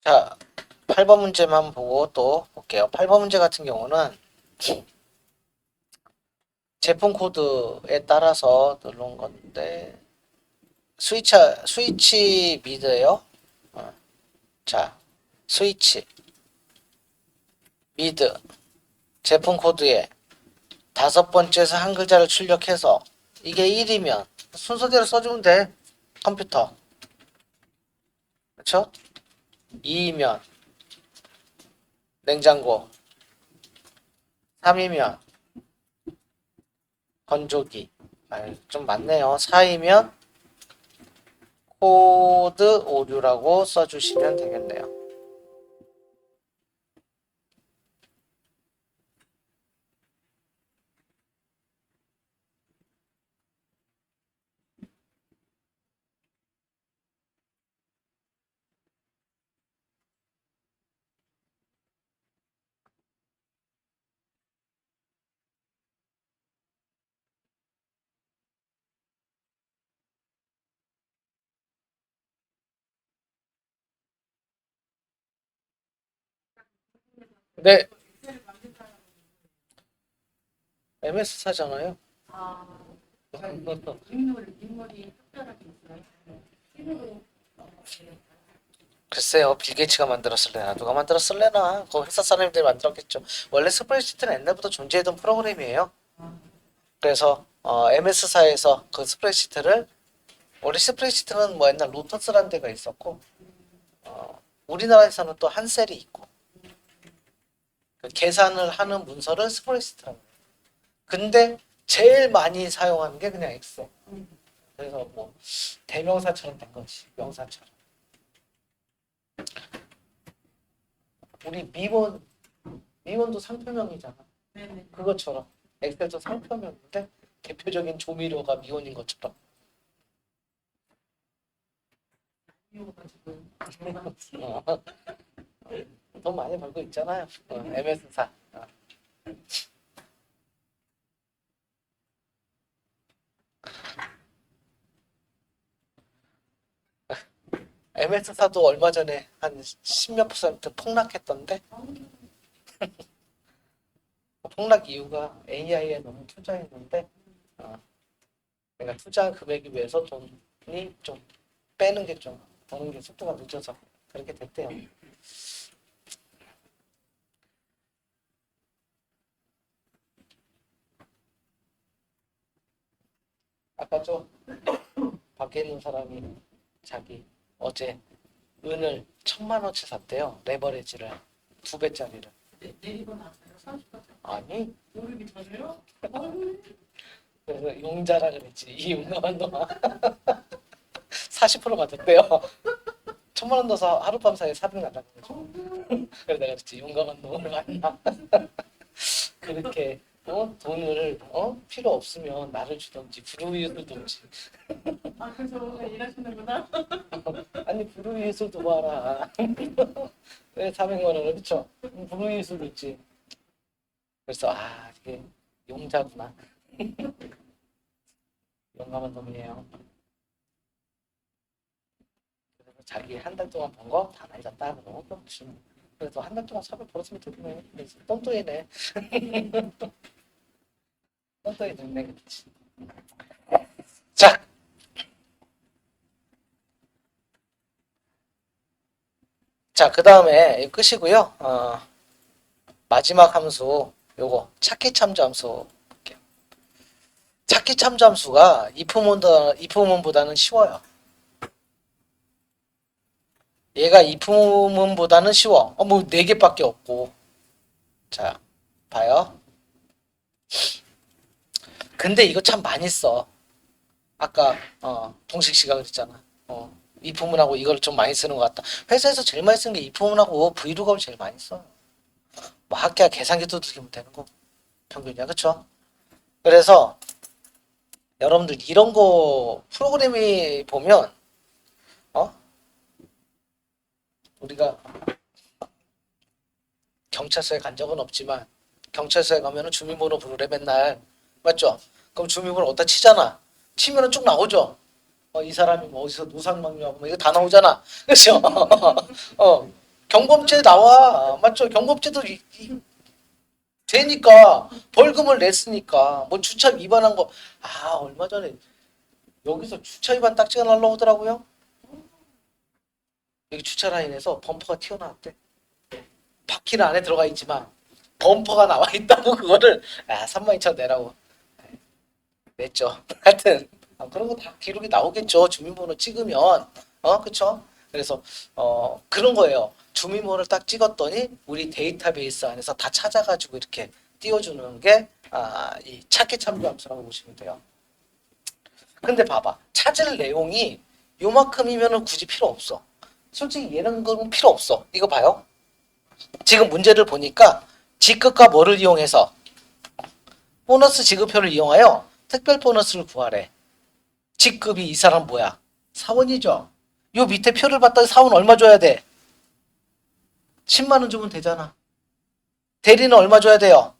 A: 자, 8번 문제만 보고 또 볼게요. 8번 문제 같은 경우는 제품 코드에 따라서 누른 건데 스위치 미드예요. 자, 스위치 미드 제품 코드에 다섯 번째에서 한 글자를 출력해서 이게 1이면 순서대로 써주면 돼. 컴퓨터. 그렇죠? 2이면 냉장고, 3이면 건조기. 좀 많네요. 4이면 코드 오류라고 써주시면 되겠네요. 네, MS사잖아요.
B: 아, 인물이 특별하게 있어요. 인물로
A: 글쎄요, 빌 게이츠가 만들었을래나 누가 만들었을래나 그 회사 사람들이 만들었겠죠. 원래 스프레드시트는 옛날부터 존재했던 프로그램이에요. 그래서 MS사에서 그 스프레드시트를 원래 스프레드시트는 뭐 옛날 로터스라는 데가 있었고 우리나라에서는 또 한셀이 있고 그 계산을 하는 문서를 스프레드시트라고 해요. 근데 제일 많이 사용하는 게 그냥 엑셀. 그래서 뭐 대명사처럼 된 거지. 명사처럼. 우리 미원도 상표명이잖아.
B: 네네.
A: 그것처럼 엑셀도 상표명인데 대표적인 조미료가 미원인 것처럼.
B: 이유가 지금
A: 어, 돈 많이 벌고 있잖아요. MS사. MS사도 얼마 전에 한 10몇 % 폭락했던데 폭락 이유가 AI에 너무 투자했는데 내가 투자 금액에 비해서 돈이 좀 빼는 게 좀 버는 게 속도가 늦어서 그렇게 됐대요. 아까 저 밖에 있는 사람이 자기 어제 은을 1,000만 원치 샀대요. 레버리지를 2배짜리를.
B: 내리고 나서요? 30%?
A: 아니
B: 오르기 전에요?
A: 그래서 용자라 그랬지. 이 용감한 놈아. 40% 받았대요. 1,000만 원 넣어서 하룻밤 사이에 400 날라간 거죠. 그래서 내가 그랬지. 용감한 놈을 만나. 그렇게 돈을 필요 없으면 나를 주던지 불우이웃을 돕지.
B: 아, 그래서 오늘 일하시는구나?
A: 아니 불우이웃을 도와라. 왜 400만 원을 그쵸? 불우이웃을 돕지. 그래서 이게 용자구나. 용감한 놈이에요. 그래서 자기 한 달 동안 번 거 다 날렸다 그러고 그래서 한 달 동안 400 벌었으면 되겠네. 그래서 똥똥이네. 똥똥이 됐네. 그렇지. 자, 그 다음에 끝이고요. 마지막 함수 요거 찾기 참조 함수 볼게요. 찾기 참조 함수가 if문보다는 쉬워요. 얘가 if문보다는 쉬워. 뭐 4개밖에 없고. 자, 봐요. 근데 이거 참 많이 써. 아까 동식 씨가 그랬잖아. if문하고 이걸 좀 많이 쓰는 것 같다. 회사에서 제일 많이 쓰는 게 if문하고 vlookup을 제일 많이 써. 뭐 학교야 계산기 두들기면 되는 거 평균이야, 그쵸? 그래서 여러분들 이런 거 프로그램이 보면 우리가 경찰서에 간 적은 없지만 경찰서에 가면은 주민번호 부르래 맨날, 맞죠? 그럼 주민번호 어디다 치잖아. 치면은 쭉 나오죠. 이 사람이 뭐 어디서 노상방뇨하고 뭐 이거 다 나오잖아, 그렇죠? 경범죄 나와, 맞죠? 경범죄도 되니까 벌금을 냈으니까 뭐 주차 위반한 거 얼마 전에 여기서 주차 위반 딱지가 날라오더라고요. 여기 주차 라인에서 범퍼가 튀어나왔대. 바퀴는 안에 들어가 있지만 범퍼가 나와 있다고 그거를 32,000 내라고 냈죠. 하여튼 그런 거 다 기록이 나오겠죠. 주민번호 찍으면 그쵸? 그래서 그런 거예요. 주민번호를 딱 찍었더니 우리 데이터베이스 안에서 다 찾아가지고 이렇게 띄워주는 게 이 찾기 참조 함수라고 보시면 돼요. 근데 봐봐, 찾을 내용이 요만큼이면은 굳이 필요 없어. 솔직히 이런 건 필요 없어. 이거 봐요. 지금 문제를 보니까 직급과 뭐를 이용해서 보너스 지급표를 이용하여 특별 보너스를 구하래. 직급이 이 사람 뭐야? 사원이죠. 요 밑에 표를 봤더니 사원 얼마 줘야 돼? 10만 원 주면 되잖아. 대리는 얼마 줘야 돼요?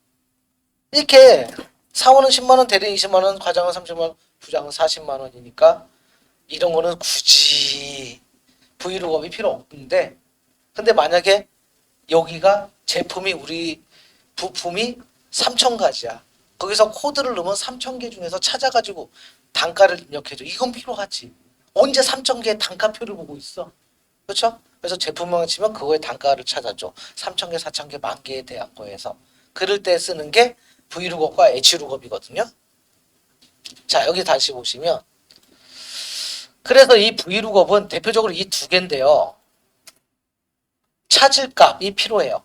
A: 이렇게 사원은 10만 원, 대리는 20만 원, 과장은 30만 원, 부장은 40만 원이니까 이런 거는 굳이 브이로그업이 필요 없는데, 근데 만약에 여기가 제품이 우리 부품이 3,000가지야. 거기서 코드를 넣으면 3,000개 중에서 찾아가지고 단가를 입력해줘. 이건 필요하지. 언제 3,000개의 단가표를 보고 있어? 그렇죠? 그래서 제품명을 치면 그거의 단가를 찾아줘. 3,000개, 4,000개, 10,000개에 대한 거에서. 그럴 때 쓰는 게 vlookup과 hlookup이거든요. 자, 여기 다시 보시면 그래서 이 vlookup은 대표적으로 이 두 개인데요. 찾을 값이 필요해요.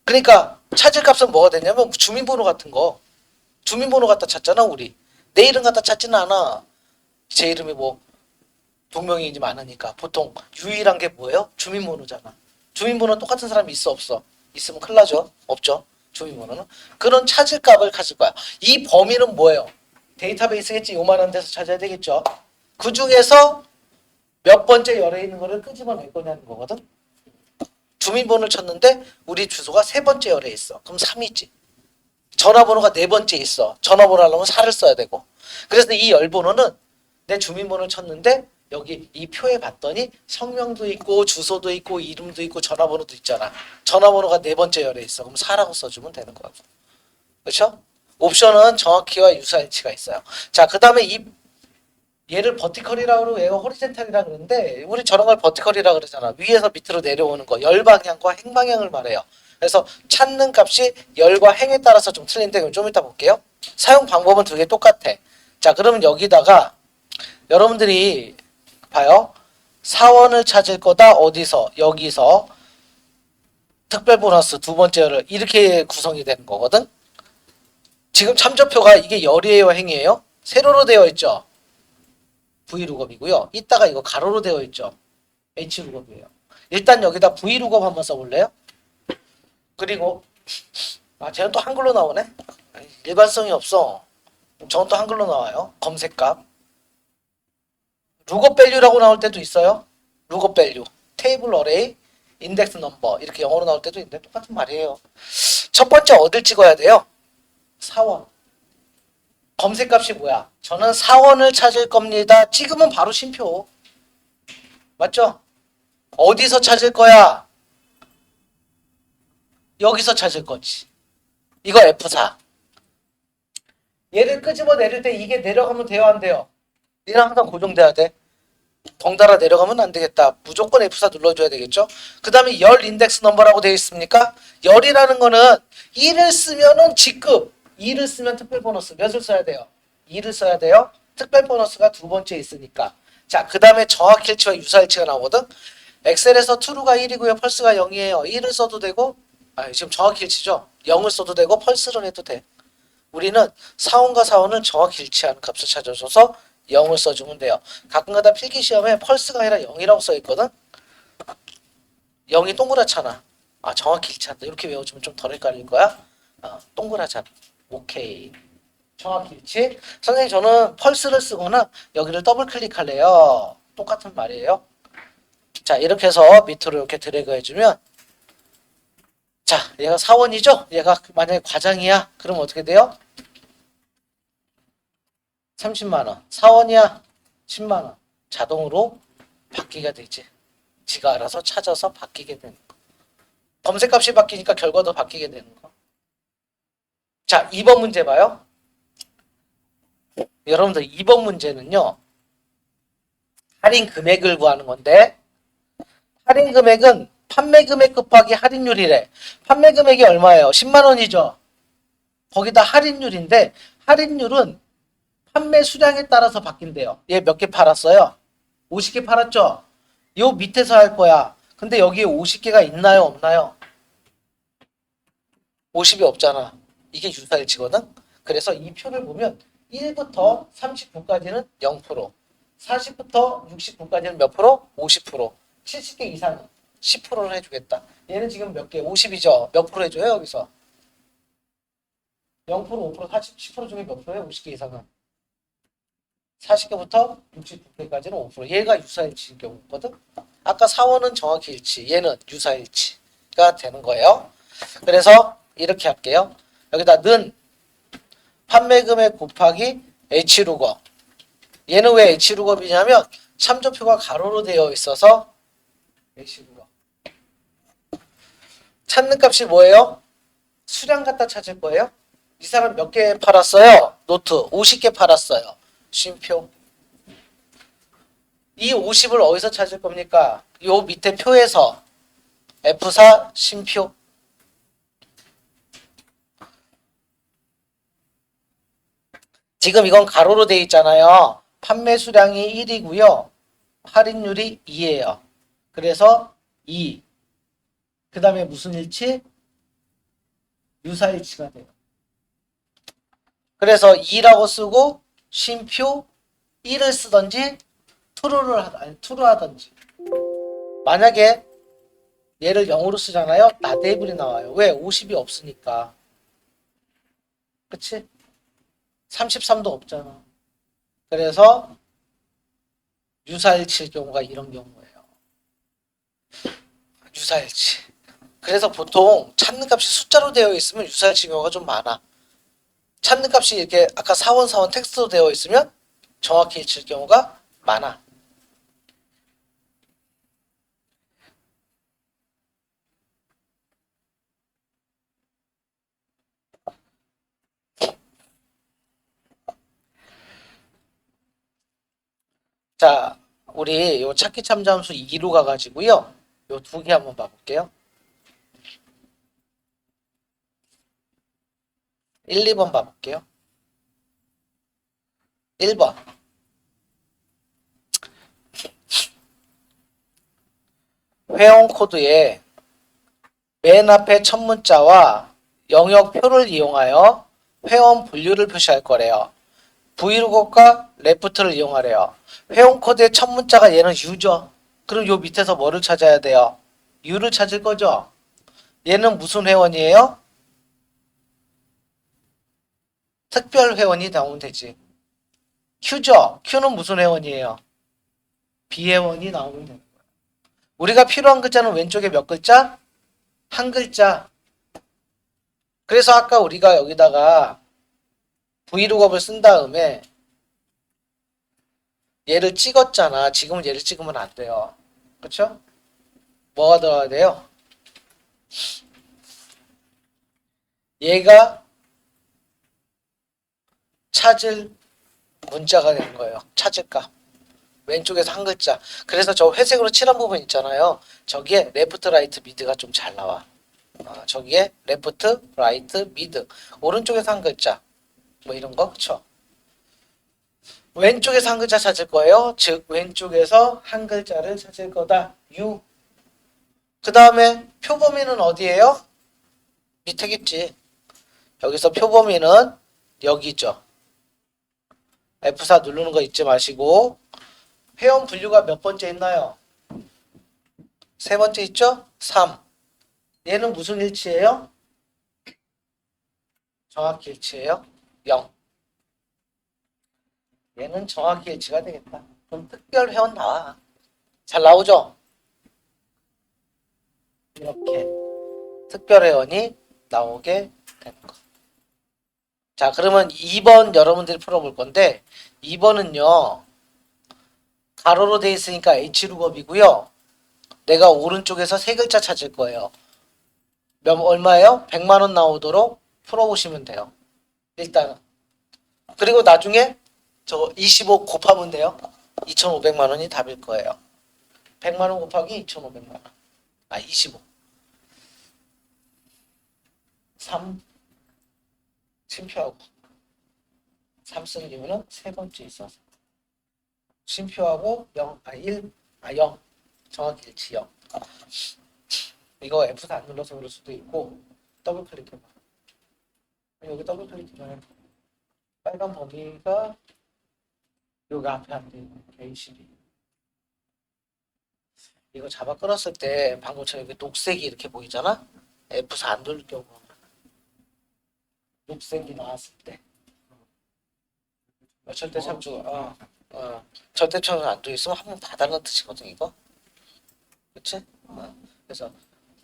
A: 그러니까 찾을 값은 뭐가 되냐면 주민번호 같은 거. 주민번호 갖다 찾잖아, 우리. 내 이름 갖다 찾지는 않아. 제 이름이 뭐 동명이인이 많으니까 보통 유일한 게 뭐예요? 주민번호잖아. 주민번호 똑같은 사람이 있어, 없어? 있으면 큰일 나죠. 없죠. 주민번호는. 그런 찾을 값을 가질 거야. 이 범위는 뭐예요? 데이터베이스겠지. 요만한 데서 찾아야 되겠죠. 그 중에서 몇 번째 열에 있는 거를 끄집어낼 거냐는 거거든. 주민번호를 쳤는데 우리 주소가 3번째 열에 있어. 그럼 3이지. 전화번호가 4번째 있어. 전화번호 하려면 4를 써야 되고. 그래서 이 열번호는 내 주민번호를 쳤는데 여기 이 표에 봤더니 성명도 있고 주소도 있고 이름도 있고 전화번호도 있잖아. 전화번호가 4번째 열에 있어. 그럼 4라고 써주면 되는 거고. 그렇죠? 옵션은 정확히와 유사일치가 있어요. 자, 그 다음에 얘를 버티컬이라고 그러고 얘가 호리젠탈이라고 그러는데 우리 저런 걸 버티컬이라고 그러잖아. 위에서 밑으로 내려오는 거. 열 방향과 행 방향을 말해요. 그래서 찾는 값이 열과 행에 따라서 좀 틀린데 좀 이따 볼게요. 사용 방법은 두 개 똑같아. 자, 그러면 여기다가 여러분들이 봐요. 사원을 찾을 거다. 어디서? 여기서 특별 보너스 두 번째를 이렇게 구성이 되는 거거든. 지금 참조표가 이게 열이에요, 행이에요? 세로로 되어 있죠. V룩업이고요. 이따가 이거 가로로 되어 있죠. H룩업이에요. 일단 여기다 V룩업 한번 써볼래요? 그리고 쟤는 또 한글로 나오네. 일관성이 없어. 저건 또 한글로 나와요. 검색값. 룩업 밸류라고 나올 때도 있어요. 룩업 밸류, 테이블 어레이, 인덱스 넘버 이렇게 영어로 나올 때도 있는데 똑같은 말이에요. 첫 번째 어딜 찍어야 돼요? 사원. 검색값이 뭐야? 저는 사원을 찾을 겁니다. 찍으면 바로 쉼표. 맞죠? 어디서 찾을 거야? 여기서 찾을 거지. 이거 F4. 얘를 끄집어 내릴 때 이게 내려가면 돼요, 안 돼요? 얘는 항상 고정돼야 돼. 덩달아 내려가면 안 되겠다. 무조건 F4 눌러줘야 되겠죠? 그 다음에 열 인덱스 넘버라고 되어 있습니까? 열이라는 거는 1을 쓰면은 직급, 2를 쓰면 특별 보너스. 몇을 써야 돼요? 2를 써야 돼요. 특별 보너스가 두 번째 있으니까. 자, 그 다음에 정확일치와 유사일치가 나오거든. 엑셀에서 true가 1이고요. 펄스가 0이에요. 1을 써도 되고, 지금 정확일치죠? 0을 써도 되고 펄스를 해도 돼. 우리는 사원과 사원을 정확히 일치하는 값을 찾아줘서 0을 써주면 돼요. 가끔가다 필기시험에 펄스가 아니라 0이라고 써있거든. 0이 동그랗잖아. 정확히 일치한다. 이렇게 외워주면 좀 덜 헷갈릴 거야. 동그랗잖아. 오케이. 정확히 일치. 선생님 저는 펄스를 쓰거나 여기를 더블 클릭할래요. 똑같은 말이에요. 자, 이렇게 해서 밑으로 이렇게 드래그 해주면, 자, 얘가 사원이죠? 얘가 만약에 과장이야? 그럼 어떻게 돼요? 30만원. 사원이야? 10만원. 자동으로 바뀌게 되지. 지가 알아서 찾아서 바뀌게 되는 거. 검색값이 바뀌니까 결과도 바뀌게 되는 거. 자, 2번 문제 봐요. 여러분들 2번 문제는요. 할인 금액을 구하는 건데, 할인 금액은 판매 금액 곱하기 할인율이래. 판매 금액이 얼마예요? 10만 원이죠. 거기다 할인율인데 할인율은 판매 수량에 따라서 바뀐대요. 얘 몇 개 팔았어요? 50개 팔았죠? 요 밑에서 할 거야. 근데 여기에 50개가 있나요? 없나요? 50이 없잖아. 이게 유사일치거든? 그래서 이 표를 보면 1부터 39까지는 0%, 40부터 69까지는 몇 프로? 50%, 70개 이상은 10%를 해주겠다. 얘는 지금 몇 개? 50이죠. 몇 프로 해줘요 여기서? 0%, 5%, 40, 10% 중에 몇 프로예요? 50개 이상은. 40개부터 69개까지는 5%. 얘가 유사일치인 경우거든. 아까 사원은 정확히 일치, 얘는 유사일치가 되는 거예요. 그래서 이렇게 할게요. 여기다 는 판매 금액 곱하기 H룩업. 얘는 왜 H룩업이냐면 참조표가 가로로 되어 있어서 H룩업. 찾는 값이 뭐예요? 수량 갖다 찾을 거예요. 이 사람 몇 개 팔았어요? 노트 50개 팔았어요. 쉼표. 이 50을 어디서 찾을 겁니까? 요 밑에 표에서 F4 쉼표. 지금 이건 가로로 되어 있잖아요. 판매 수량이 1이고요. 할인율이 2예요. 그래서 2. 그 다음에 무슨 일치? 유사일치가 돼요. 그래서 2라고 쓰고 쉼표 1을 쓰던지 true를 하던지. 만약에 얘를 0으로 쓰잖아요. 나데이블이 나와요. 왜? 50이 없으니까. 그치? 33도 없잖아. 그래서 유사일치일 경우가 이런 경우예요. 유사일치. 그래서 보통 찾는 값이 숫자로 되어 있으면 유사일치 경우가 좀 많아. 찾는 값이 이렇게 아까 사원 텍스트로 되어 있으면 정확히 일치일 경우가 많아. 자, 우리 요 찾기 참조함수 2로 가가지고요. 요 두 개 한번 봐볼게요. 1, 2번 봐볼게요. 1번. 회원 코드에 맨 앞에 첫 문자와 영역표를 이용하여 회원 분류를 표시할 거래요. 브이로그과 레프트를 이용하래요. 회원 코드의 첫 문자가 얘는 U죠. 그럼 요 밑에서 뭐를 찾아야 돼요? U를 찾을 거죠. 얘는 무슨 회원이에요? 특별 회원이 나오면 되지. Q죠. Q는 무슨 회원이에요? 비회원이 나오면 되는 거예요. 우리가 필요한 글자는 왼쪽에 몇 글자? 한 글자. 그래서 아까 우리가 여기다가 브이로그업을 쓴 다음에 얘를 찍었잖아. 지금은 얘를 찍으면 안 돼요. 그렇죠? 뭐가 들어가야 돼요? 얘가 찾을 문자가 되는 거예요. 찾을 값. 왼쪽에서 한 글자. 그래서 저 회색으로 칠한 부분 있잖아요. 저기에 레프트, 라이트, 미드가 좀 잘 나와. 저기에 레프트, 라이트, 미드. 오른쪽에서 한 글자. 뭐 이런 거. 그쵸? 왼쪽에서 한 글자 찾을 거예요. 즉 왼쪽에서 한 글자를 찾을 거다. U. 그 다음에 표범위는 어디예요? 밑에겠지. 여기서 표범위는 여기죠. F4 누르는 거 잊지 마시고. 회원 분류가 몇 번째 있나요? 세 번째 있죠? 3. 얘는 무슨 일치예요? 정확히 일치예요? 0. 얘는 정확히 일치가 되겠다. 그럼 특별 회원 나와. 잘 나오죠? 이렇게 특별 회원이 나오게 되는 거. 자, 그러면 2번 여러분들이 풀어볼 건데 2번은요. 가로로 돼 있으니까 H룩업이고요. 내가 오른쪽에서 세 글자 찾을 거예요. 얼마예요? 100만 원 나오도록 풀어보시면 돼요. 일단은. 그리고 나중에 저 25 곱하면 돼요. 2,500만 원이 답일 거예요. 100만 원 곱하기 2,500만 원. 25. 3 쉼표하고 3 쓴 이유는 세 번째 있어서. 쉼표하고 0, 0. 정확히 일치 0. 이거 F4 안 눌러서 그럴 수도 있고 더블 클릭해봐. 여기 더블 클릭해봐요. 빨간 범위가 여기 앞에 안 돼. A12. 이거 잡아 끌었을 때 방금처럼 이렇게 녹색이 이렇게 보이잖아? F4 안 누를 경우 녹색이 나왔을 때 절대 참조 절대 참조 안 돼 있으면 한번 봐달라는 뜻이거든 이거. 그치? 그래서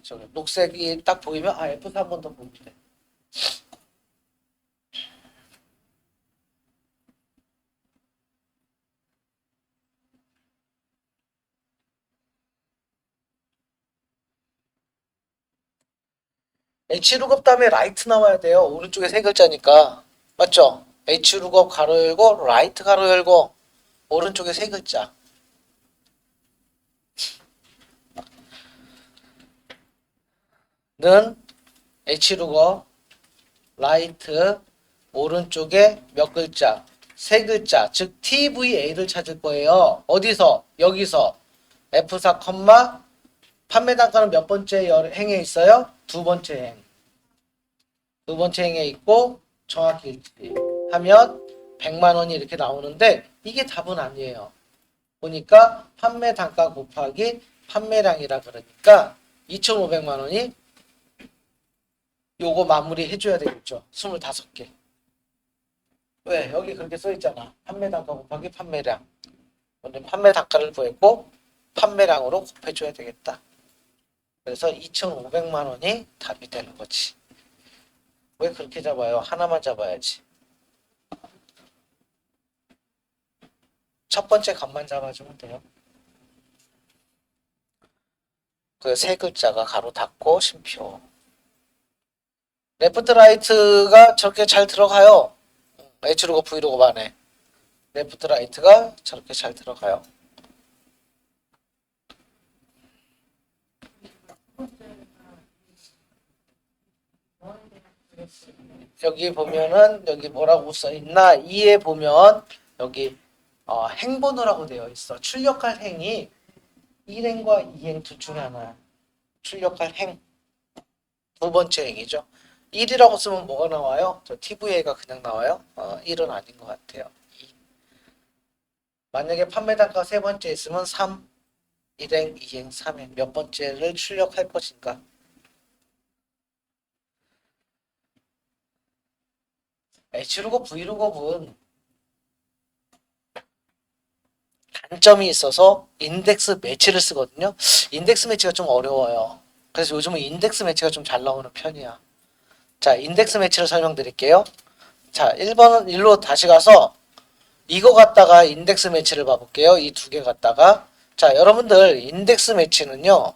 A: 저기 녹색이 딱 보이면 F4 한 번 더 보면 돼. H룩업 다음에 라이트 나와야 돼요. 오른쪽에 세 글자니까. 맞죠? H룩업 가로 열고 라이트 가로 열고 오른쪽에 세 글자. 는 H룩업 라이트 오른쪽에 몇 글자? 세 글자. 즉 TVA를 찾을 거예요. 어디서? 여기서 F4, 판매 단가는 몇 번째 행에 있어요? 두 번째 행. 두 번째 행에 있고 정확히 일치하면 100만 원이 이렇게 나오는데 이게 답은 아니에요. 보니까 판매 단가 곱하기 판매량이라 그러니까 2,500만 원이 요거 마무리 해줘야 되겠죠. 25개. 왜? 여기 그렇게 써있잖아. 판매 단가 곱하기 판매량. 오늘 판매 단가를 구했고 판매량으로 곱해줘야 되겠다. 그래서 2,500만 원이 답이 되는 거지. 왜 그렇게 잡아요? 하나만 잡아야지. 첫 번째 값만 잡아주면 돼요. 그 세 글자가 가로 닫고 쉼표. 레프트 라이트가 저렇게 잘 들어가요. H로고 V로고 반에. 레프트 라이트가 저렇게 잘 들어가요. 여기 보면은 여기 뭐라고 써 있나? 2에 보면 여기 행번호라고 되어 있어. 출력할 행이 1행과 2행 둘 중에 하나야. 출력할 행. 두 번째 행이죠. 1이라고 쓰면 뭐가 나와요? 저 TVA가 그냥 나와요? 1은 아닌 것 같아요. 2. 만약에 판매 단가 세 번째 있으면 3, 1행, 2행, 3행 몇 번째를 출력할 것인가? H루곱, V루곱은 단점이 있어서 인덱스 매치를 쓰거든요. 인덱스 매치가 좀 어려워요. 그래서 요즘은 인덱스 매치가 좀 잘 나오는 편이야. 자, 인덱스 매치를 설명드릴게요. 자, 1번은 일로 다시 가서 이거 갖다가 인덱스 매치를 봐볼게요. 이 두 개 갖다가. 자, 여러분들 인덱스 매치는요.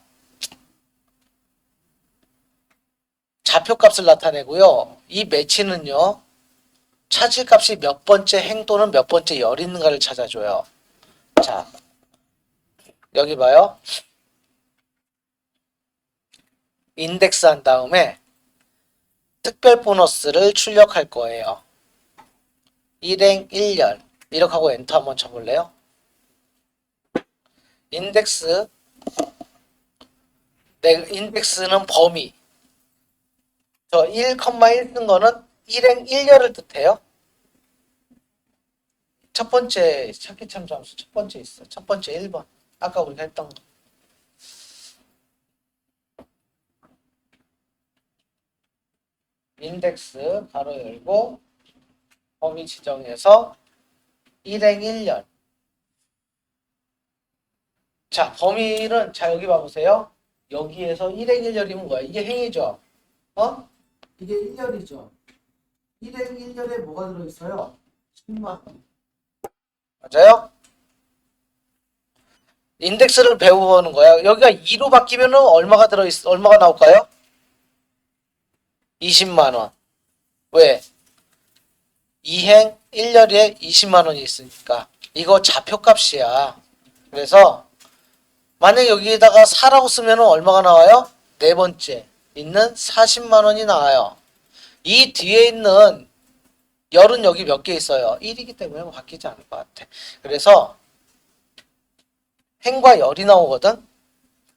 A: 좌표값을 나타내고요. 이 매치는요. 찾을 값이 몇 번째 행 또는 몇 번째 열 있는가를 찾아줘요. 자, 여기 봐요. 인덱스 한 다음에 특별 보너스를 출력할 거예요. 1행 1열 이렇게 하고 엔터 한번 쳐볼래요? 인덱스는 범위. 저 1,1 쓴 거는 1행 1열을 뜻해요. 첫 번째 찾기 참조함수 첫 번째 있어. 첫 번째 1번. 아까 우리가 했던 거. 인덱스 가로 열고 범위 지정해서 1행 1열. 자, 범위는 자 여기 봐보세요. 여기에서 1행 1열이면 뭐야? 이게 행이죠. 이게 1열이죠. 1행 1열에 뭐가 들어있어요? 10만 원. 맞아요? 인덱스를 배워보는 거야. 여기가 2로 바뀌면 얼마가 나올까요? 20만 원. 왜? 2행 1열에 20만 원이 있으니까. 이거 좌표값이야. 그래서 만약 여기에다가 4라고 쓰면 얼마가 나와요? 네 번째 있는 40만 원이 나와요. 이 뒤에 있는 열은 여기 몇 개 있어요? 1이기 때문에 뭐 바뀌지 않을 것 같아. 그래서 행과 열이 나오거든?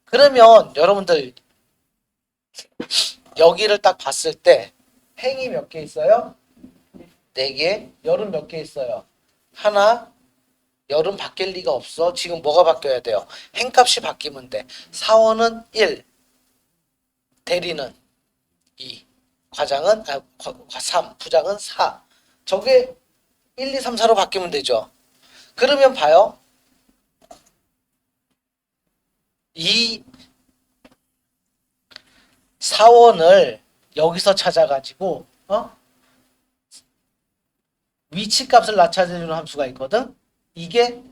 A: 그러면 여러분들 여기를 딱 봤을 때 행이 몇 개 있어요? 4개. 열은 몇 개 있어요? 하나. 열은 바뀔 리가 없어. 지금 뭐가 바뀌어야 돼요? 행값이 바뀌면 돼. 사원은 1. 대리는 2. 과장은 3. 부장은 4. 저게 1, 2, 3, 4로 바뀌면 되죠. 그러면 봐요. 이 사원을 여기서 찾아가지고 위치값을 나타내주는 함수가 있거든. 이게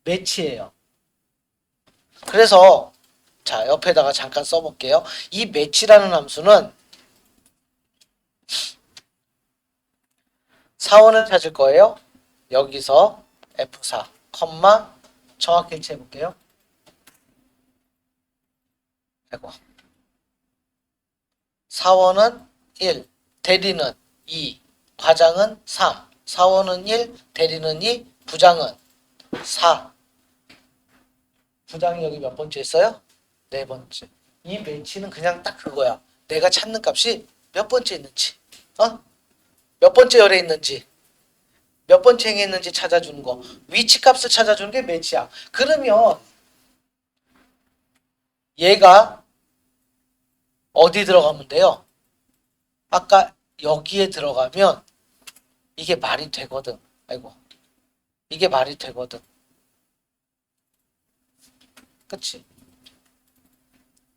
A: 매치예요. 그래서 자 옆에다가 잠깐 써볼게요. 이 매치라는 함수는 사원을 찾을 거예요. 여기서 F4, 정확히 일치해볼게요. 아이고. 사원은 1, 대리는 2, 과장은 3, 사원은 1, 대리는 2, 부장은 4. 부장이 여기 몇 번째 있어요? 네 번째. 이 매치는 그냥 딱 그거야. 내가 찾는 값이 몇 번째 있는지, 몇 번째 열에 있는지, 몇 번째 행에 있는지 찾아주는 거. 위치 값을 찾아주는 게 매치야. 그러면 얘가 어디 들어가면 돼요? 아까 여기에 들어가면 이게 말이 되거든. 아이고. 이게 말이 되거든. 그치?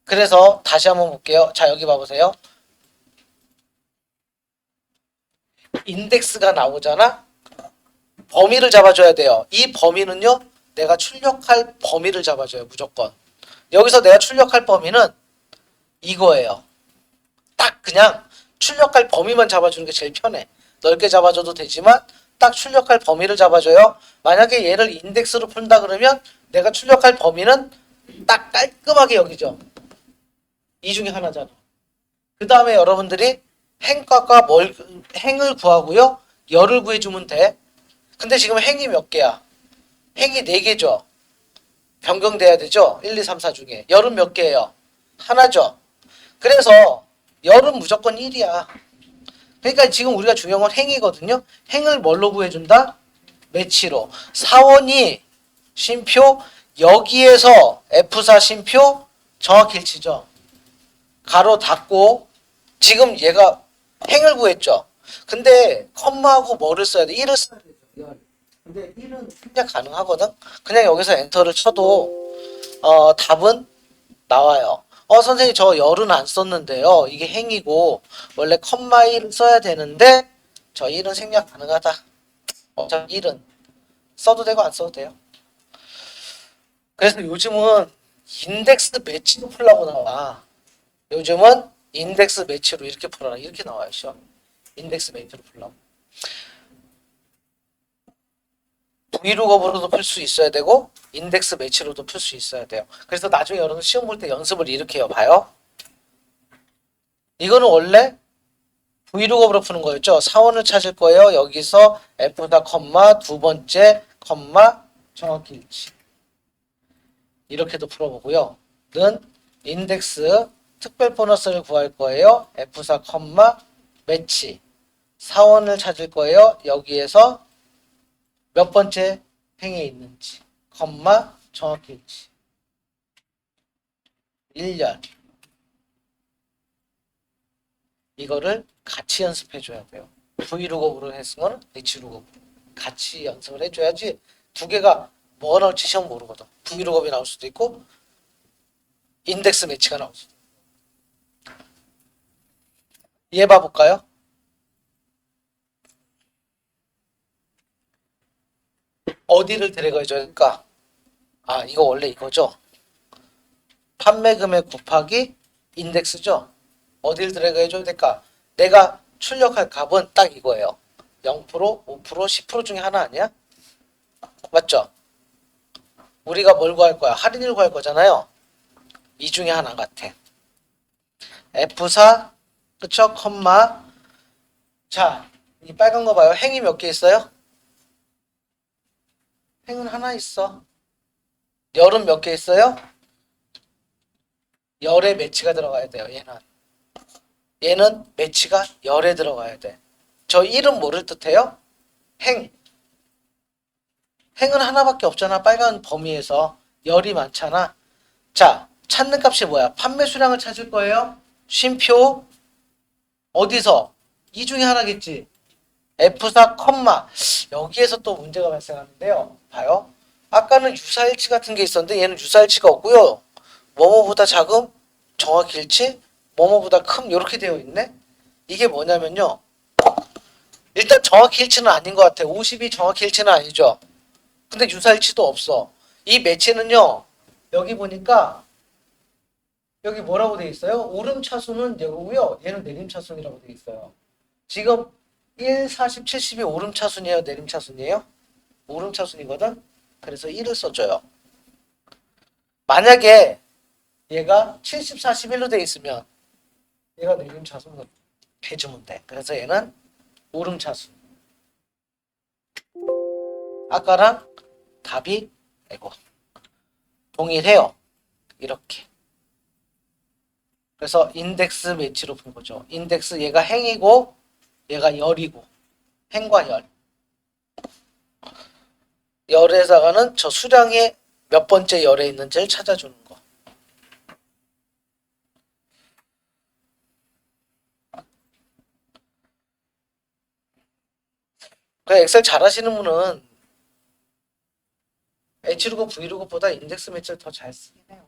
A: 그래서 다시 한번 볼게요. 자, 여기 봐보세요. 인덱스가 나오잖아? 범위를 잡아줘야 돼요. 이 범위는요, 내가 출력할 범위를 잡아줘요. 무조건. 여기서 내가 출력할 범위는 이거예요. 딱 그냥 출력할 범위만 잡아주는 게 제일 편해. 넓게 잡아줘도 되지만 딱 출력할 범위를 잡아줘요. 만약에 얘를 인덱스로 푼다 그러면 내가 출력할 범위는 딱 깔끔하게 여기죠. 이 중에 하나잖아. 그 다음에 여러분들이 행값과 행을 구하고요. 열을 구해주면 돼. 근데 지금 행이 몇 개야? 행이 4개죠. 변경돼야 되죠. 1, 2, 3, 4 중에. 열은 몇 개예요? 하나죠. 그래서 열은 무조건 1이야. 그러니까 지금 우리가 중요한 건 행이거든요. 행을 뭘로 구해준다? 매치로. 사원이 쉼표 여기에서 F4 쉼표 정확히 일치죠. 가로 닫고 지금 얘가 행을 구했죠. 근데 컴마하고 뭐를 써야 돼? 1을 써야 되죠. 열. 근데 1은 그냥 가능하거든. 그냥 여기서 엔터를 쳐도 답은 나와요. 선생님 저 열은 안 썼는데요. 이게 행이고 원래 컴마 1을 써야 되는데 저 1은 생략 가능하다. 어차피 1은 써도 되고 안 써도 돼요. 그래서 요즘은 인덱스 매치로 풀라고 나와. 요즘은 인덱스 매치로 이렇게 풀어라. 이렇게 나와요. 시험. 인덱스 매치로 풀라고. 브이룩업으로도 풀 수 있어야 되고 인덱스 매치로도 풀 수 있어야 돼요. 그래서 나중에 여러분 시험 볼 때 연습을 이렇게 해요. 봐요. 이거는 원래 브이룩업으로 푸는 거였죠. 사원을 찾을 거예요. 여기서 F다 컴마 두 번째 컴마 정확히 일치. 이렇게도 풀어보고요. 는 인덱스 특별 보너스를 구할 거예요. F4 컴마 매치. 사원을 찾을 거예요. 여기에서 몇 번째 행에 있는지 컴마 정확히 일치. 1년. 이거를 같이 연습해 줘야 돼요. V룩업으로 했으면 H룩업 같이 연습을 해줘야지 두 개가 뭐가 나올지 시험 모르거든. V룩업이 나올 수도 있고 인덱스 매치가 나올 수도 있고. 이해 봐볼까요? 어디를 드래그 해줘야 될까? 이거 원래 이거죠. 판매 금액 곱하기 인덱스죠. 어디를 드래그 해줘야 될까? 내가 출력할 값은 딱 이거예요. 0%, 5%, 10% 중에 하나 아니야? 맞죠? 우리가 뭘 구할 거야? 할인을 구할 거잖아요. 이 중에 하나 같아. F4, 그쵸? 컴마. 자, 이 빨간 거 봐요. 행이 몇 개 있어요? 행은 하나 있어. 열은 몇 개 있어요? 열에 매치가 들어가야 돼요. 얘는 매치가 열에 들어가야 돼. 저 1은 뭐를 뜻해요? 행. 행은 하나밖에 없잖아. 빨간 범위에서. 열이 많잖아. 자, 찾는 값이 뭐야? 판매 수량을 찾을 거예요. 쉼표. 어디서? 이 중에 하나겠지. F4, 컴마. 여기에서 또 문제가 발생하는데요. 봐요. 아까는 유사일치 같은 게 있었는데 얘는 유사일치가 없고요. 뭐뭐보다 작음, 정확히 일치, 뭐뭐보다 큼 이렇게 되어 있네. 이게 뭐냐면요. 일단 정확히 일치는 아닌 것 같아. 50이 정확히 일치는 아니죠. 근데 유사일치도 없어. 이 매치는요. 여기 보니까 여기 뭐라고 돼 있어요? 오름차순은 여기고요. 얘는 내림차순이라고 돼 있어요. 지금 1, 40, 70이 오름차순이에요? 내림차순이에요? 오름차순이거든? 그래서 1을 써줘요. 만약에 얘가 70, 41로 돼 있으면 얘가 내림차순으로 해주면 돼. 그래서 얘는 오름차순. 아까랑 답이 동일해요. 이렇게. 그래서 인덱스 매치로 본 거죠. 인덱스 얘가 행이고 얘가 열이고 행과 열. 열에다가는 저 수량의 몇 번째 열에 있는지를 찾아주는 거. 그 엑셀 잘하시는 분은 H룩업, V룩업보다 인덱스 매치를 더 잘 쓰긴 해요.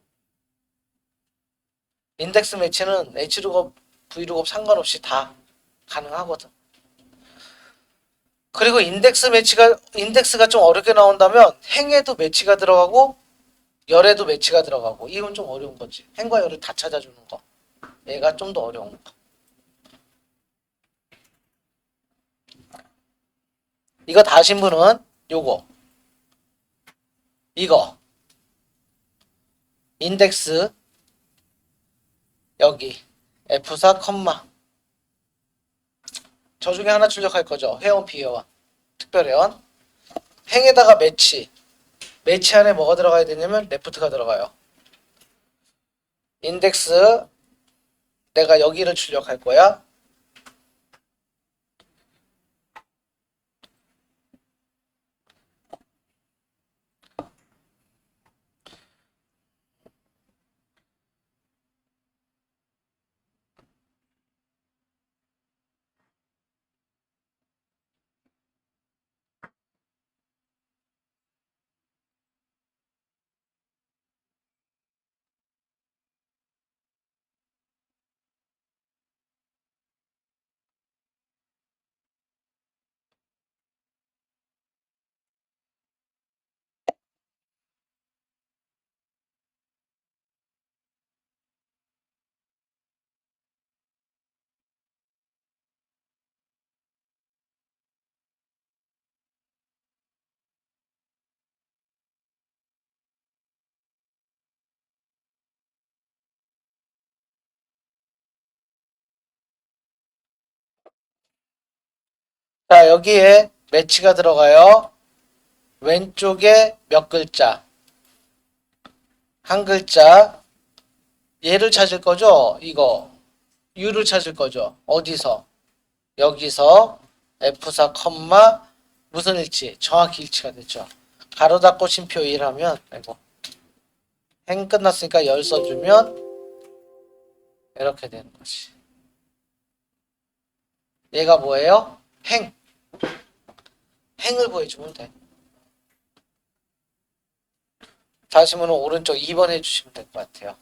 A: 인덱스 매치는 H룩업, V룩업 상관없이 다 가능하거든. 그리고 인덱스가 좀 어렵게 나온다면 행에도 매치가 들어가고 열에도 매치가 들어가고 이건 좀 어려운 거지. 행과 열을 다 찾아주는 거. 얘가 좀 더 어려운 거. 이거 다 하신 분은 요거. 이거. 인덱스 여기 F4, 컴마. 저 중에 하나 출력할 거죠. 회원, 비회원, 특별회원. 행에다가 매치. 매치 안에 뭐가 들어가야 되냐면 레프트가 들어가요. 인덱스 내가 여기를 출력할 거야. 자, 여기에 매치가 들어가요. 왼쪽에 몇 글자? 한 글자. 얘를 찾을 거죠? 이거. U를 찾을 거죠? 어디서? 여기서 F4, 무슨 일치? 정확히 일치가 됐죠. 가로 닫고 쉼표 1 하면, 아이고. 행 끝났으니까 열 써주면, 이렇게 되는 거지. 얘가 뭐예요? 행. 행을 보여주면 돼. 다시면 오른쪽 2번 해주시면 될 것 같아요.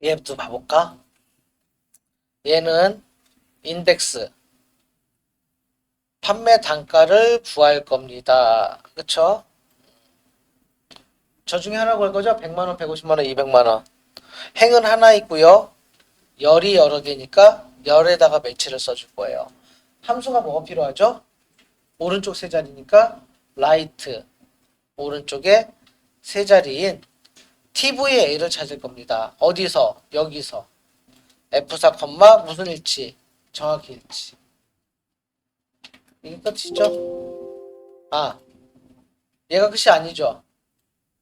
A: 얘부터 봐볼까? 얘는 인덱스. 판매 단가를 구할 겁니다. 그쵸? 저 중에 하나 구할 거죠? 100만원, 150만원, 200만원. 행은 하나 있고요. 열이 여러 개니까 열에다가 매치를 써줄 거예요. 함수가 뭐가 필요하죠? 오른쪽 세 자리니까 라이트. 오른쪽에 세 자리인 TVA를 찾을 겁니다. 어디서? 여기서. F4, 무슨 일치? 정확히 일치. 이게 끝이죠? 아, 얘가 끝이 아니죠?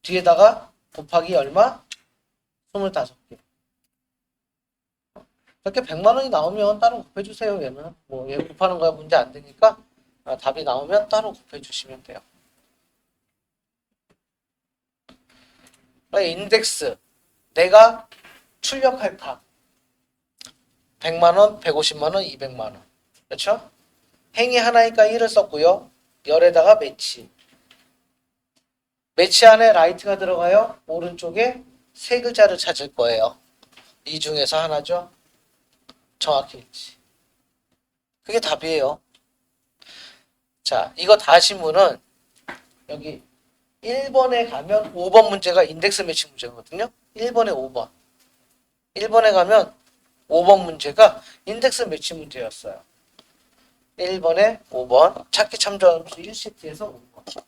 A: 뒤에다가 곱하기 얼마? 25개. 이렇게 100만 원이 나오면 따로 곱해주세요. 얘는 뭐 얘 곱하는 거야 문제 안 되니까 답이 나오면 따로 곱해주시면 돼요. 인덱스 내가 출력할 값 100만 원, 150만 원, 200만 원. 그렇죠? 행이 하나니까 1을 썼고요. 열에다가 매치. 매치 안에 라이트가 들어가요. 오른쪽에 세 글자를 찾을 거예요. 이 중에서 하나죠. 정확히 일치. 그게 답이에요. 자, 이거 다시문은 여기 1번에 가면 5번 문제가 인덱스 매치 문제거든요. 1번에 5번. 1번에 가면 5번 문제가 인덱스 매치 문제였어요. 1번에 5번. 찾기 참조함수 1시트에서 5번.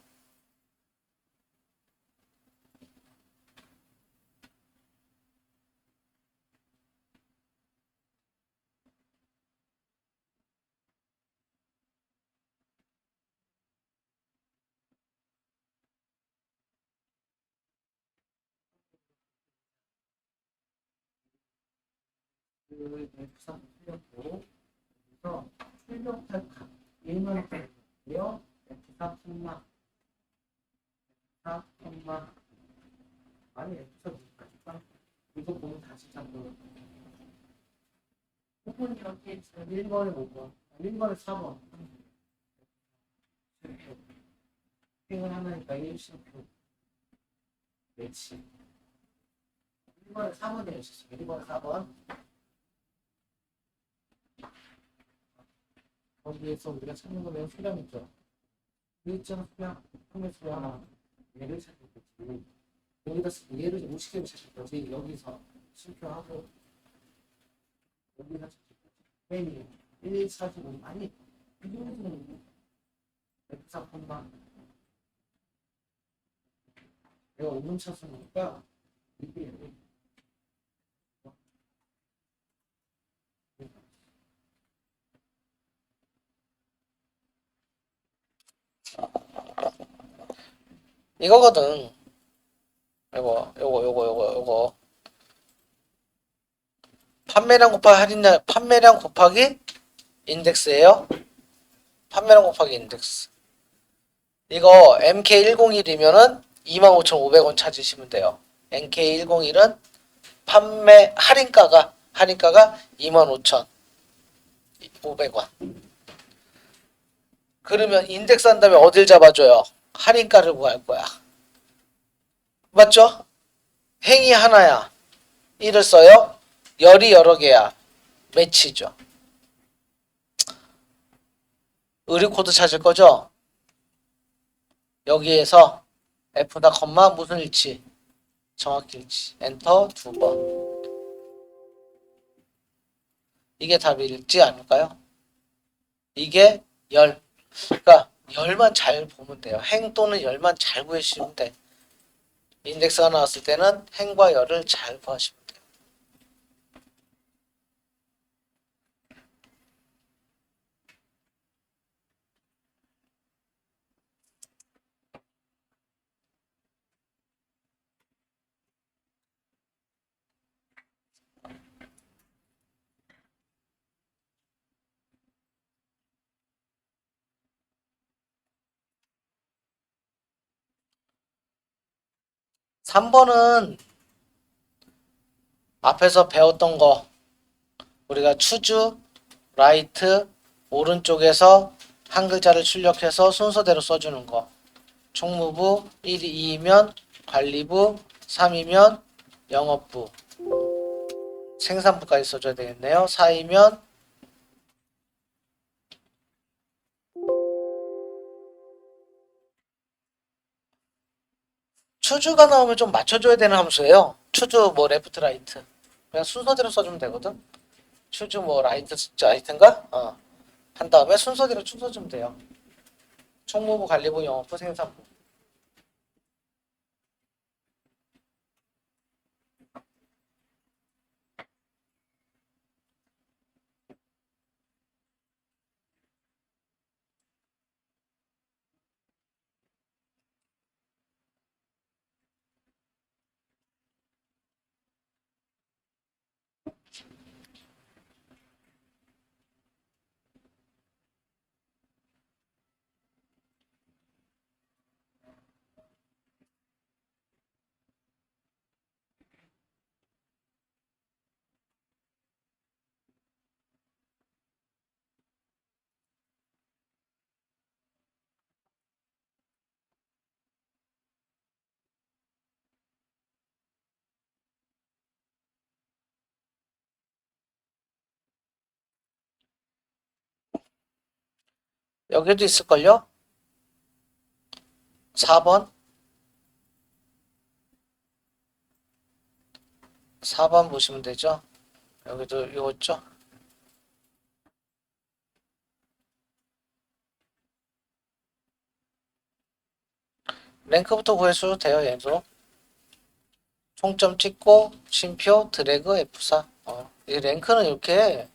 D: 그 F4 틀렸고 그래서 출력할 값 1만 원이고요. F4 천만 F4 천만 아니 F4 무까지까 이거 보면 다시 잡고
B: 5번이 어디에 있어요?
D: 1번에 5번 1번에 4번 핑을 하나니까 1실표 매치 1번에 4번이 있었어 1번에 4번 거기에서 우리가 찾는 거면 수량이죠. 일정 수량, 품의 수량, 얘를 찾을 거지. 여기다 얘를 무식하게 찾을 거지. 여기서 실표하고 여기서 찾을 거지. 맨이 1, 4, 5 아니 이 정도는 F4 콤마 내가 5분 찾으니까 이게
A: 이거거든. 요거. 판매량 곱하기 할인량, 판매량 곱하기 인덱스예요. 판매량 곱하기 인덱스. 이거 MK101이면은 25,500원 찾으시면 돼요. MK101은 판매 할인가가 25,500원. 그러면 인덱스 한 다음에 어딜 잡아줘요? 할인가를 구할 거야. 맞죠? 행이 하나야. 1을 써요. 열이 여러 개야. 매치죠. 의리 코드 찾을 거죠? 여기에서 F다 컴마 무슨 일치? 정확히 일치. 엔터 2번. 이게 답일지 않을까요? 이게 열. 그러니까 열만 잘 보면 돼요. 행 또는 열만 잘 구해주시면 돼. 인덱스가 나왔을 때는 행과 열을 잘 구하시면 돼요. 삼 번은 앞에서 배웠던 거 우리가 추주, 라이트, 오른쪽에서 한 글자를 출력해서 순서대로 써주는 거. 총무부 2이면 관리부, 3이면 영업부, 생산부까지 써줘야 되겠네요. 4이면 추주가 나오면 좀 맞춰줘야 되는 함수예요. 추주 뭐 레프트 라이트 그냥 순서대로 써주면 되거든. 추주 뭐 라이트인가? 한 다음에 순서대로 쭉 써주면 돼요. 총무부, 관리부, 영업부, 생산부. 여기도 있을걸요? 4번 4번 보시면 되죠. 여기도 이거 있죠. 랭크부터 구해줘도 돼요. 얘도 총점 찍고 쉼표 드래그 F4. 이 랭크는 이렇게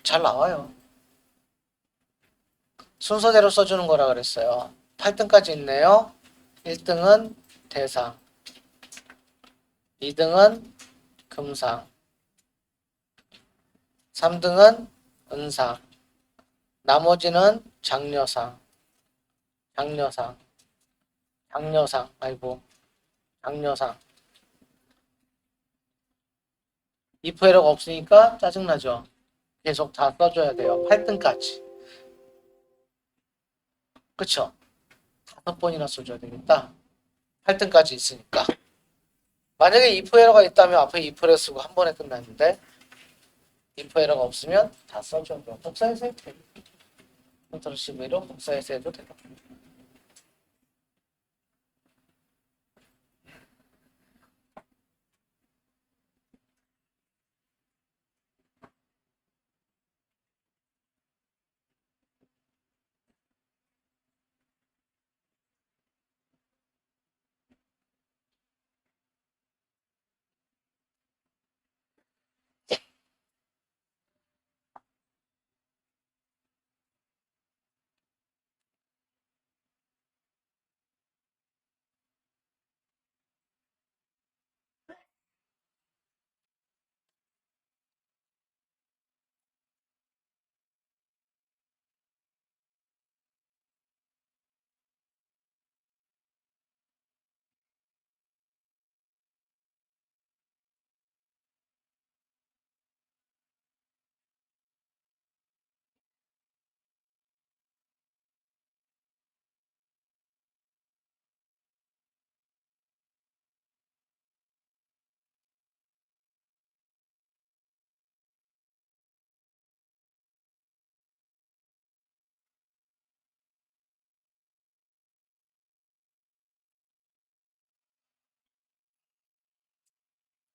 A: 잘 나와요. 순서대로 써주는 거라 그랬어요. 8등까지 있네요. 1등은 대상, 2등은 금상, 3등은 은상, 나머지는 장려상, 장려상, 장려상, 아이고, 장려상. if 에러가 없으니까 짜증나죠. 계속 다 써줘야 돼요. 8등까지. 그쵸? 5번이나 써줘야 되겠다. 8등까지 있으니까. 만약에 if 에러가 있다면 앞에 if를 쓰고 한 번에 끝났는데 if 에러가 없으면 다 써줘야 돼요. 복사해서 해도 돼요. 컨트롤 C-V로 복사해서 해도 돼요.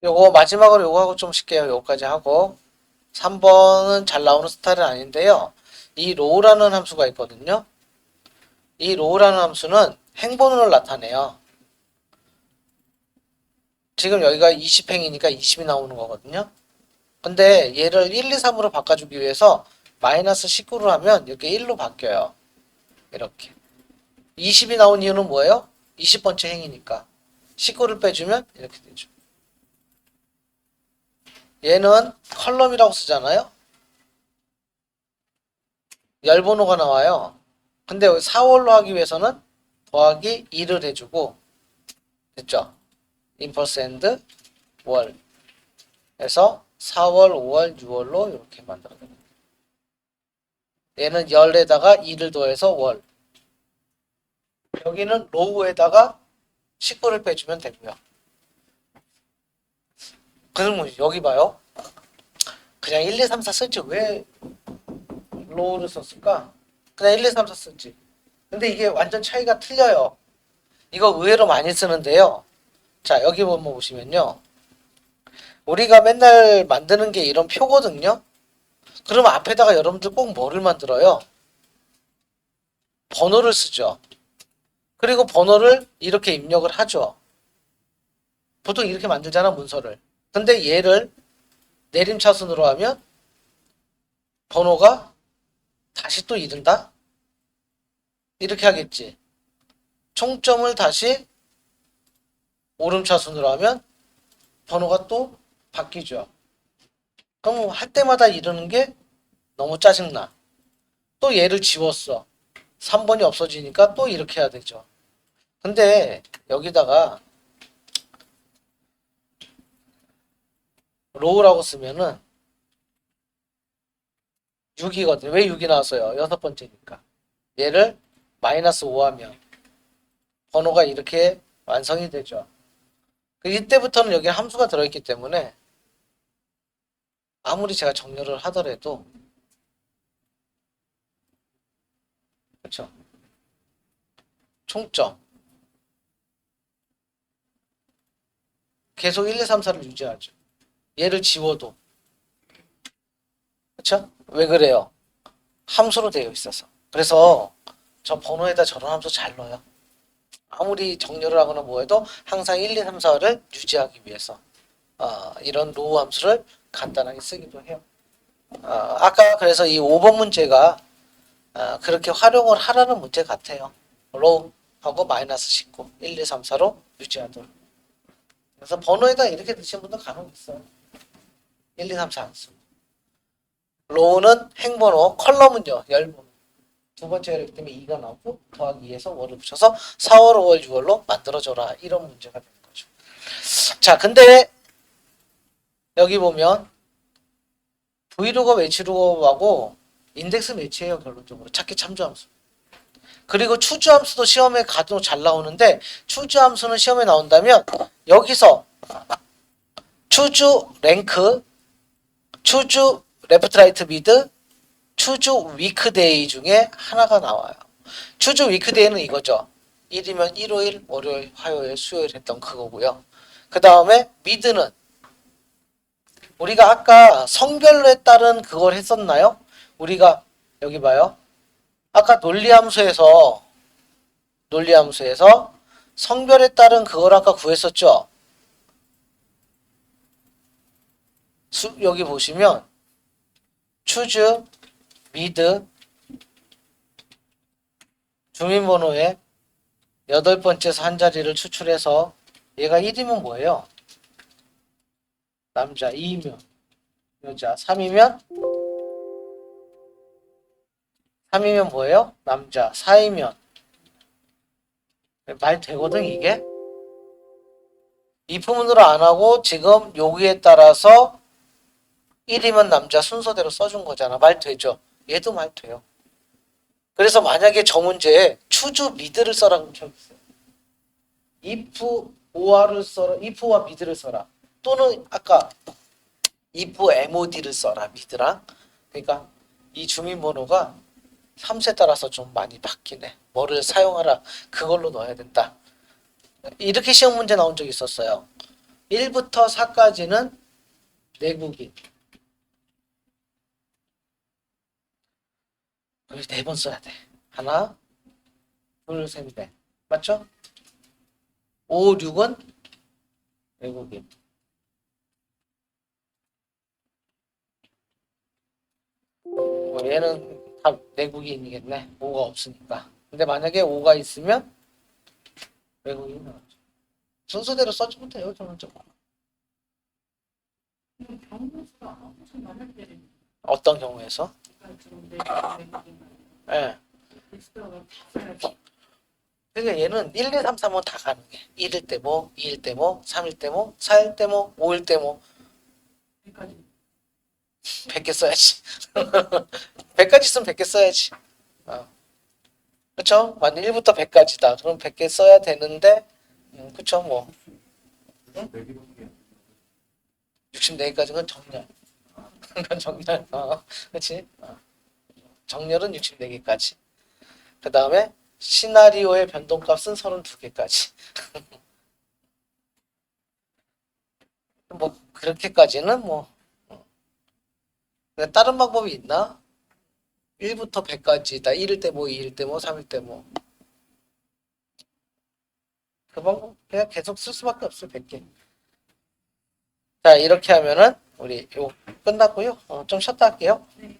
A: 요거 마지막으로 요거하고 좀 쉴게요. 요거까지 하고 3번은 잘 나오는 스타일은 아닌데요. 이 row라는 함수가 있거든요. 이 row라는 함수는 행번호를 나타내요. 지금 여기가 20행이니까 20이 나오는 거거든요. 근데 얘를 1, 2, 3으로 바꿔주기 위해서 마이너스 19를 하면 이렇게 1로 바뀌어요. 이렇게 20이 나온 이유는 뭐예요? 20번째 행이니까 19를 빼주면 이렇게 되죠. 얘는 컬럼이라고 쓰잖아요. 열번호가 나와요. 근데 4월로 하기 위해서는 더하기 2를 해주고 됐죠? 임퍼센트 월 해서 4월, 5월, 6월로 이렇게 만들어요. 얘는 열에다가 2를 더해서 월. 여기는 로우에다가 19를 빼주면 되고요. 그러면 여기 봐요. 그냥 1, 2, 3, 4 쓰지. 왜 로우를 썼을까? 그냥 1, 2, 3, 4 쓰지. 근데 이게 완전 차이가 틀려요. 이거 의외로 많이 쓰는데요. 자, 여기 보시면요. 우리가 맨날 만드는 게 이런 표거든요. 그럼 앞에다가 여러분들 꼭 뭐를 만들어요? 번호를 쓰죠. 그리고 번호를 이렇게 입력을 하죠. 보통 이렇게 만들잖아, 문서를. 근데 얘를 내림차순으로 하면 번호가 다시 또 이른다? 이렇게 하겠지. 총점을 다시 오름차순으로 하면 번호가 또 바뀌죠. 그럼 할 때마다 이러는 게 너무 짜증나. 또 얘를 지웠어. 3번이 없어지니까 또 이렇게 해야 되죠. 근데 여기다가 로우라고 쓰면은 6이거든요. 왜 6이 나왔어요? 6번째니까. 얘를 마이너스 5 하면 번호가 이렇게 완성이 되죠. 이때부터는 여기 함수가 들어있기 때문에 아무리 제가 정렬을 하더라도 그렇죠. 총점 계속 1, 2, 3, 4를 유지하죠. 얘를 지워도 그렇죠? 왜 그래요? 함수로 되어 있어서. 그래서 저 번호에다 저런 함수 잘 넣어요. 아무리 정렬을 하거나 뭐해도 항상 1, 2, 3, 4를 유지하기 위해서 이런 로우 함수를 간단하게 쓰기도 해요. 아까 그래서 이 5번 문제가 그렇게 활용을 하라는 문제 같아요. 로우하고 마이너스 19, 1, 2, 3, 4로 유지하도록. 그래서 번호에다 이렇게 넣으신 분도 간혹 있어요. 1, 2, 3, 4 안 쓰고. 로우는 행번호, 컬럼은요, 열번호. 두 번째 열이기 때문에 2가 나오고 더하기 2에서 5를 붙여서 4월, 5월, 6월로 만들어줘라. 이런 문제가 되는 거죠. 자, 근데 여기 보면 브이로그 매치로그하고 인덱스 매치예요. 결론적으로 찾기 참조함수. 그리고 추주함수도 시험에 가도 잘 나오는데 추주함수는 시험에 나온다면 여기서 추주 랭크, 추주 레프트 라이트 미드, 추주 위크데이 중에 하나가 나와요. 추주 위크데이는 이거죠. 1이면 일요일, 월요일, 화요일, 수요일 했던 그거고요. 그 다음에 미드는 우리가 아까 성별에 따른 그걸 했었나요? 우리가 여기 봐요. 아까 논리함수에서 성별에 따른 그걸 아까 구했었죠. 여기 보시면 추즈, 미드, 주민번호에 8번째에서 한 자리를 추출해서 얘가 1이면 뭐예요? 남자 2이면 여자 3이면 뭐예요? 남자 4이면 말 되거든 이게? 이프문으로 안 하고 지금 여기에 따라서 1이면 남자 순서대로 써준 거잖아. 말 되죠? 얘도 말 돼요. 그래서 만약에 저 문제에 추주 미드를 써라고 쳐있어요. if or를 써라. if와 미드를 써라. 또는 아까 if mod를 써라. 미드랑. 그러니까 이 주민번호가 3세 따라서 좀 많이 바뀌네. 뭐를 사용하라. 그걸로 넣어야 된다. 이렇게 시험 문제 나온 적이 있었어요. 1부터 4까지는 내국인. 여기 4번 써야 돼. 하나, 둘, 셋, 넷. 맞죠? 5, 6은 외국인. 얘는 다 내국인이겠네. 5가 없으니까. 근데 만약에 5가 있으면 외국인이 나오죠. 순서대로 써주면 돼요. 저는 좀.
B: 경우수가 엄청 많을 때
A: 어떤 경우에서?
B: 지금
A: 예.
B: 리스트가 다
A: 그러니까 얘는 1, 2, 3, 4면 다 가능해. 1일 때 뭐, 2일 때 뭐, 3일 때 뭐, 4일 때 뭐, 5일 때 뭐.
B: 여기까지
A: 100개 써야지. 100가지 쓰면 100개 써야지. 그쵸? 만약 1부터 100까지다. 그럼 100개 써야 되는데, 그쵸? 뭐.
C: 네 개밖에
A: 64개까지는 정렬. 그건 정렬. 그치? 정렬은 64개까지. 그 다음에 시나리오의 변동값은 32개까지. 뭐 그렇게까지는 뭐. 근데 다른 방법이 있나? 1부터 100까지다. 1일 때 뭐, 2일 때 뭐, 3일 때 뭐. 그 방법 그냥 계속 쓸 수밖에 없어요. 100개. 자, 이렇게 하면은 우리 요 끝났고요. 좀 쉬었다 할게요.
B: 네.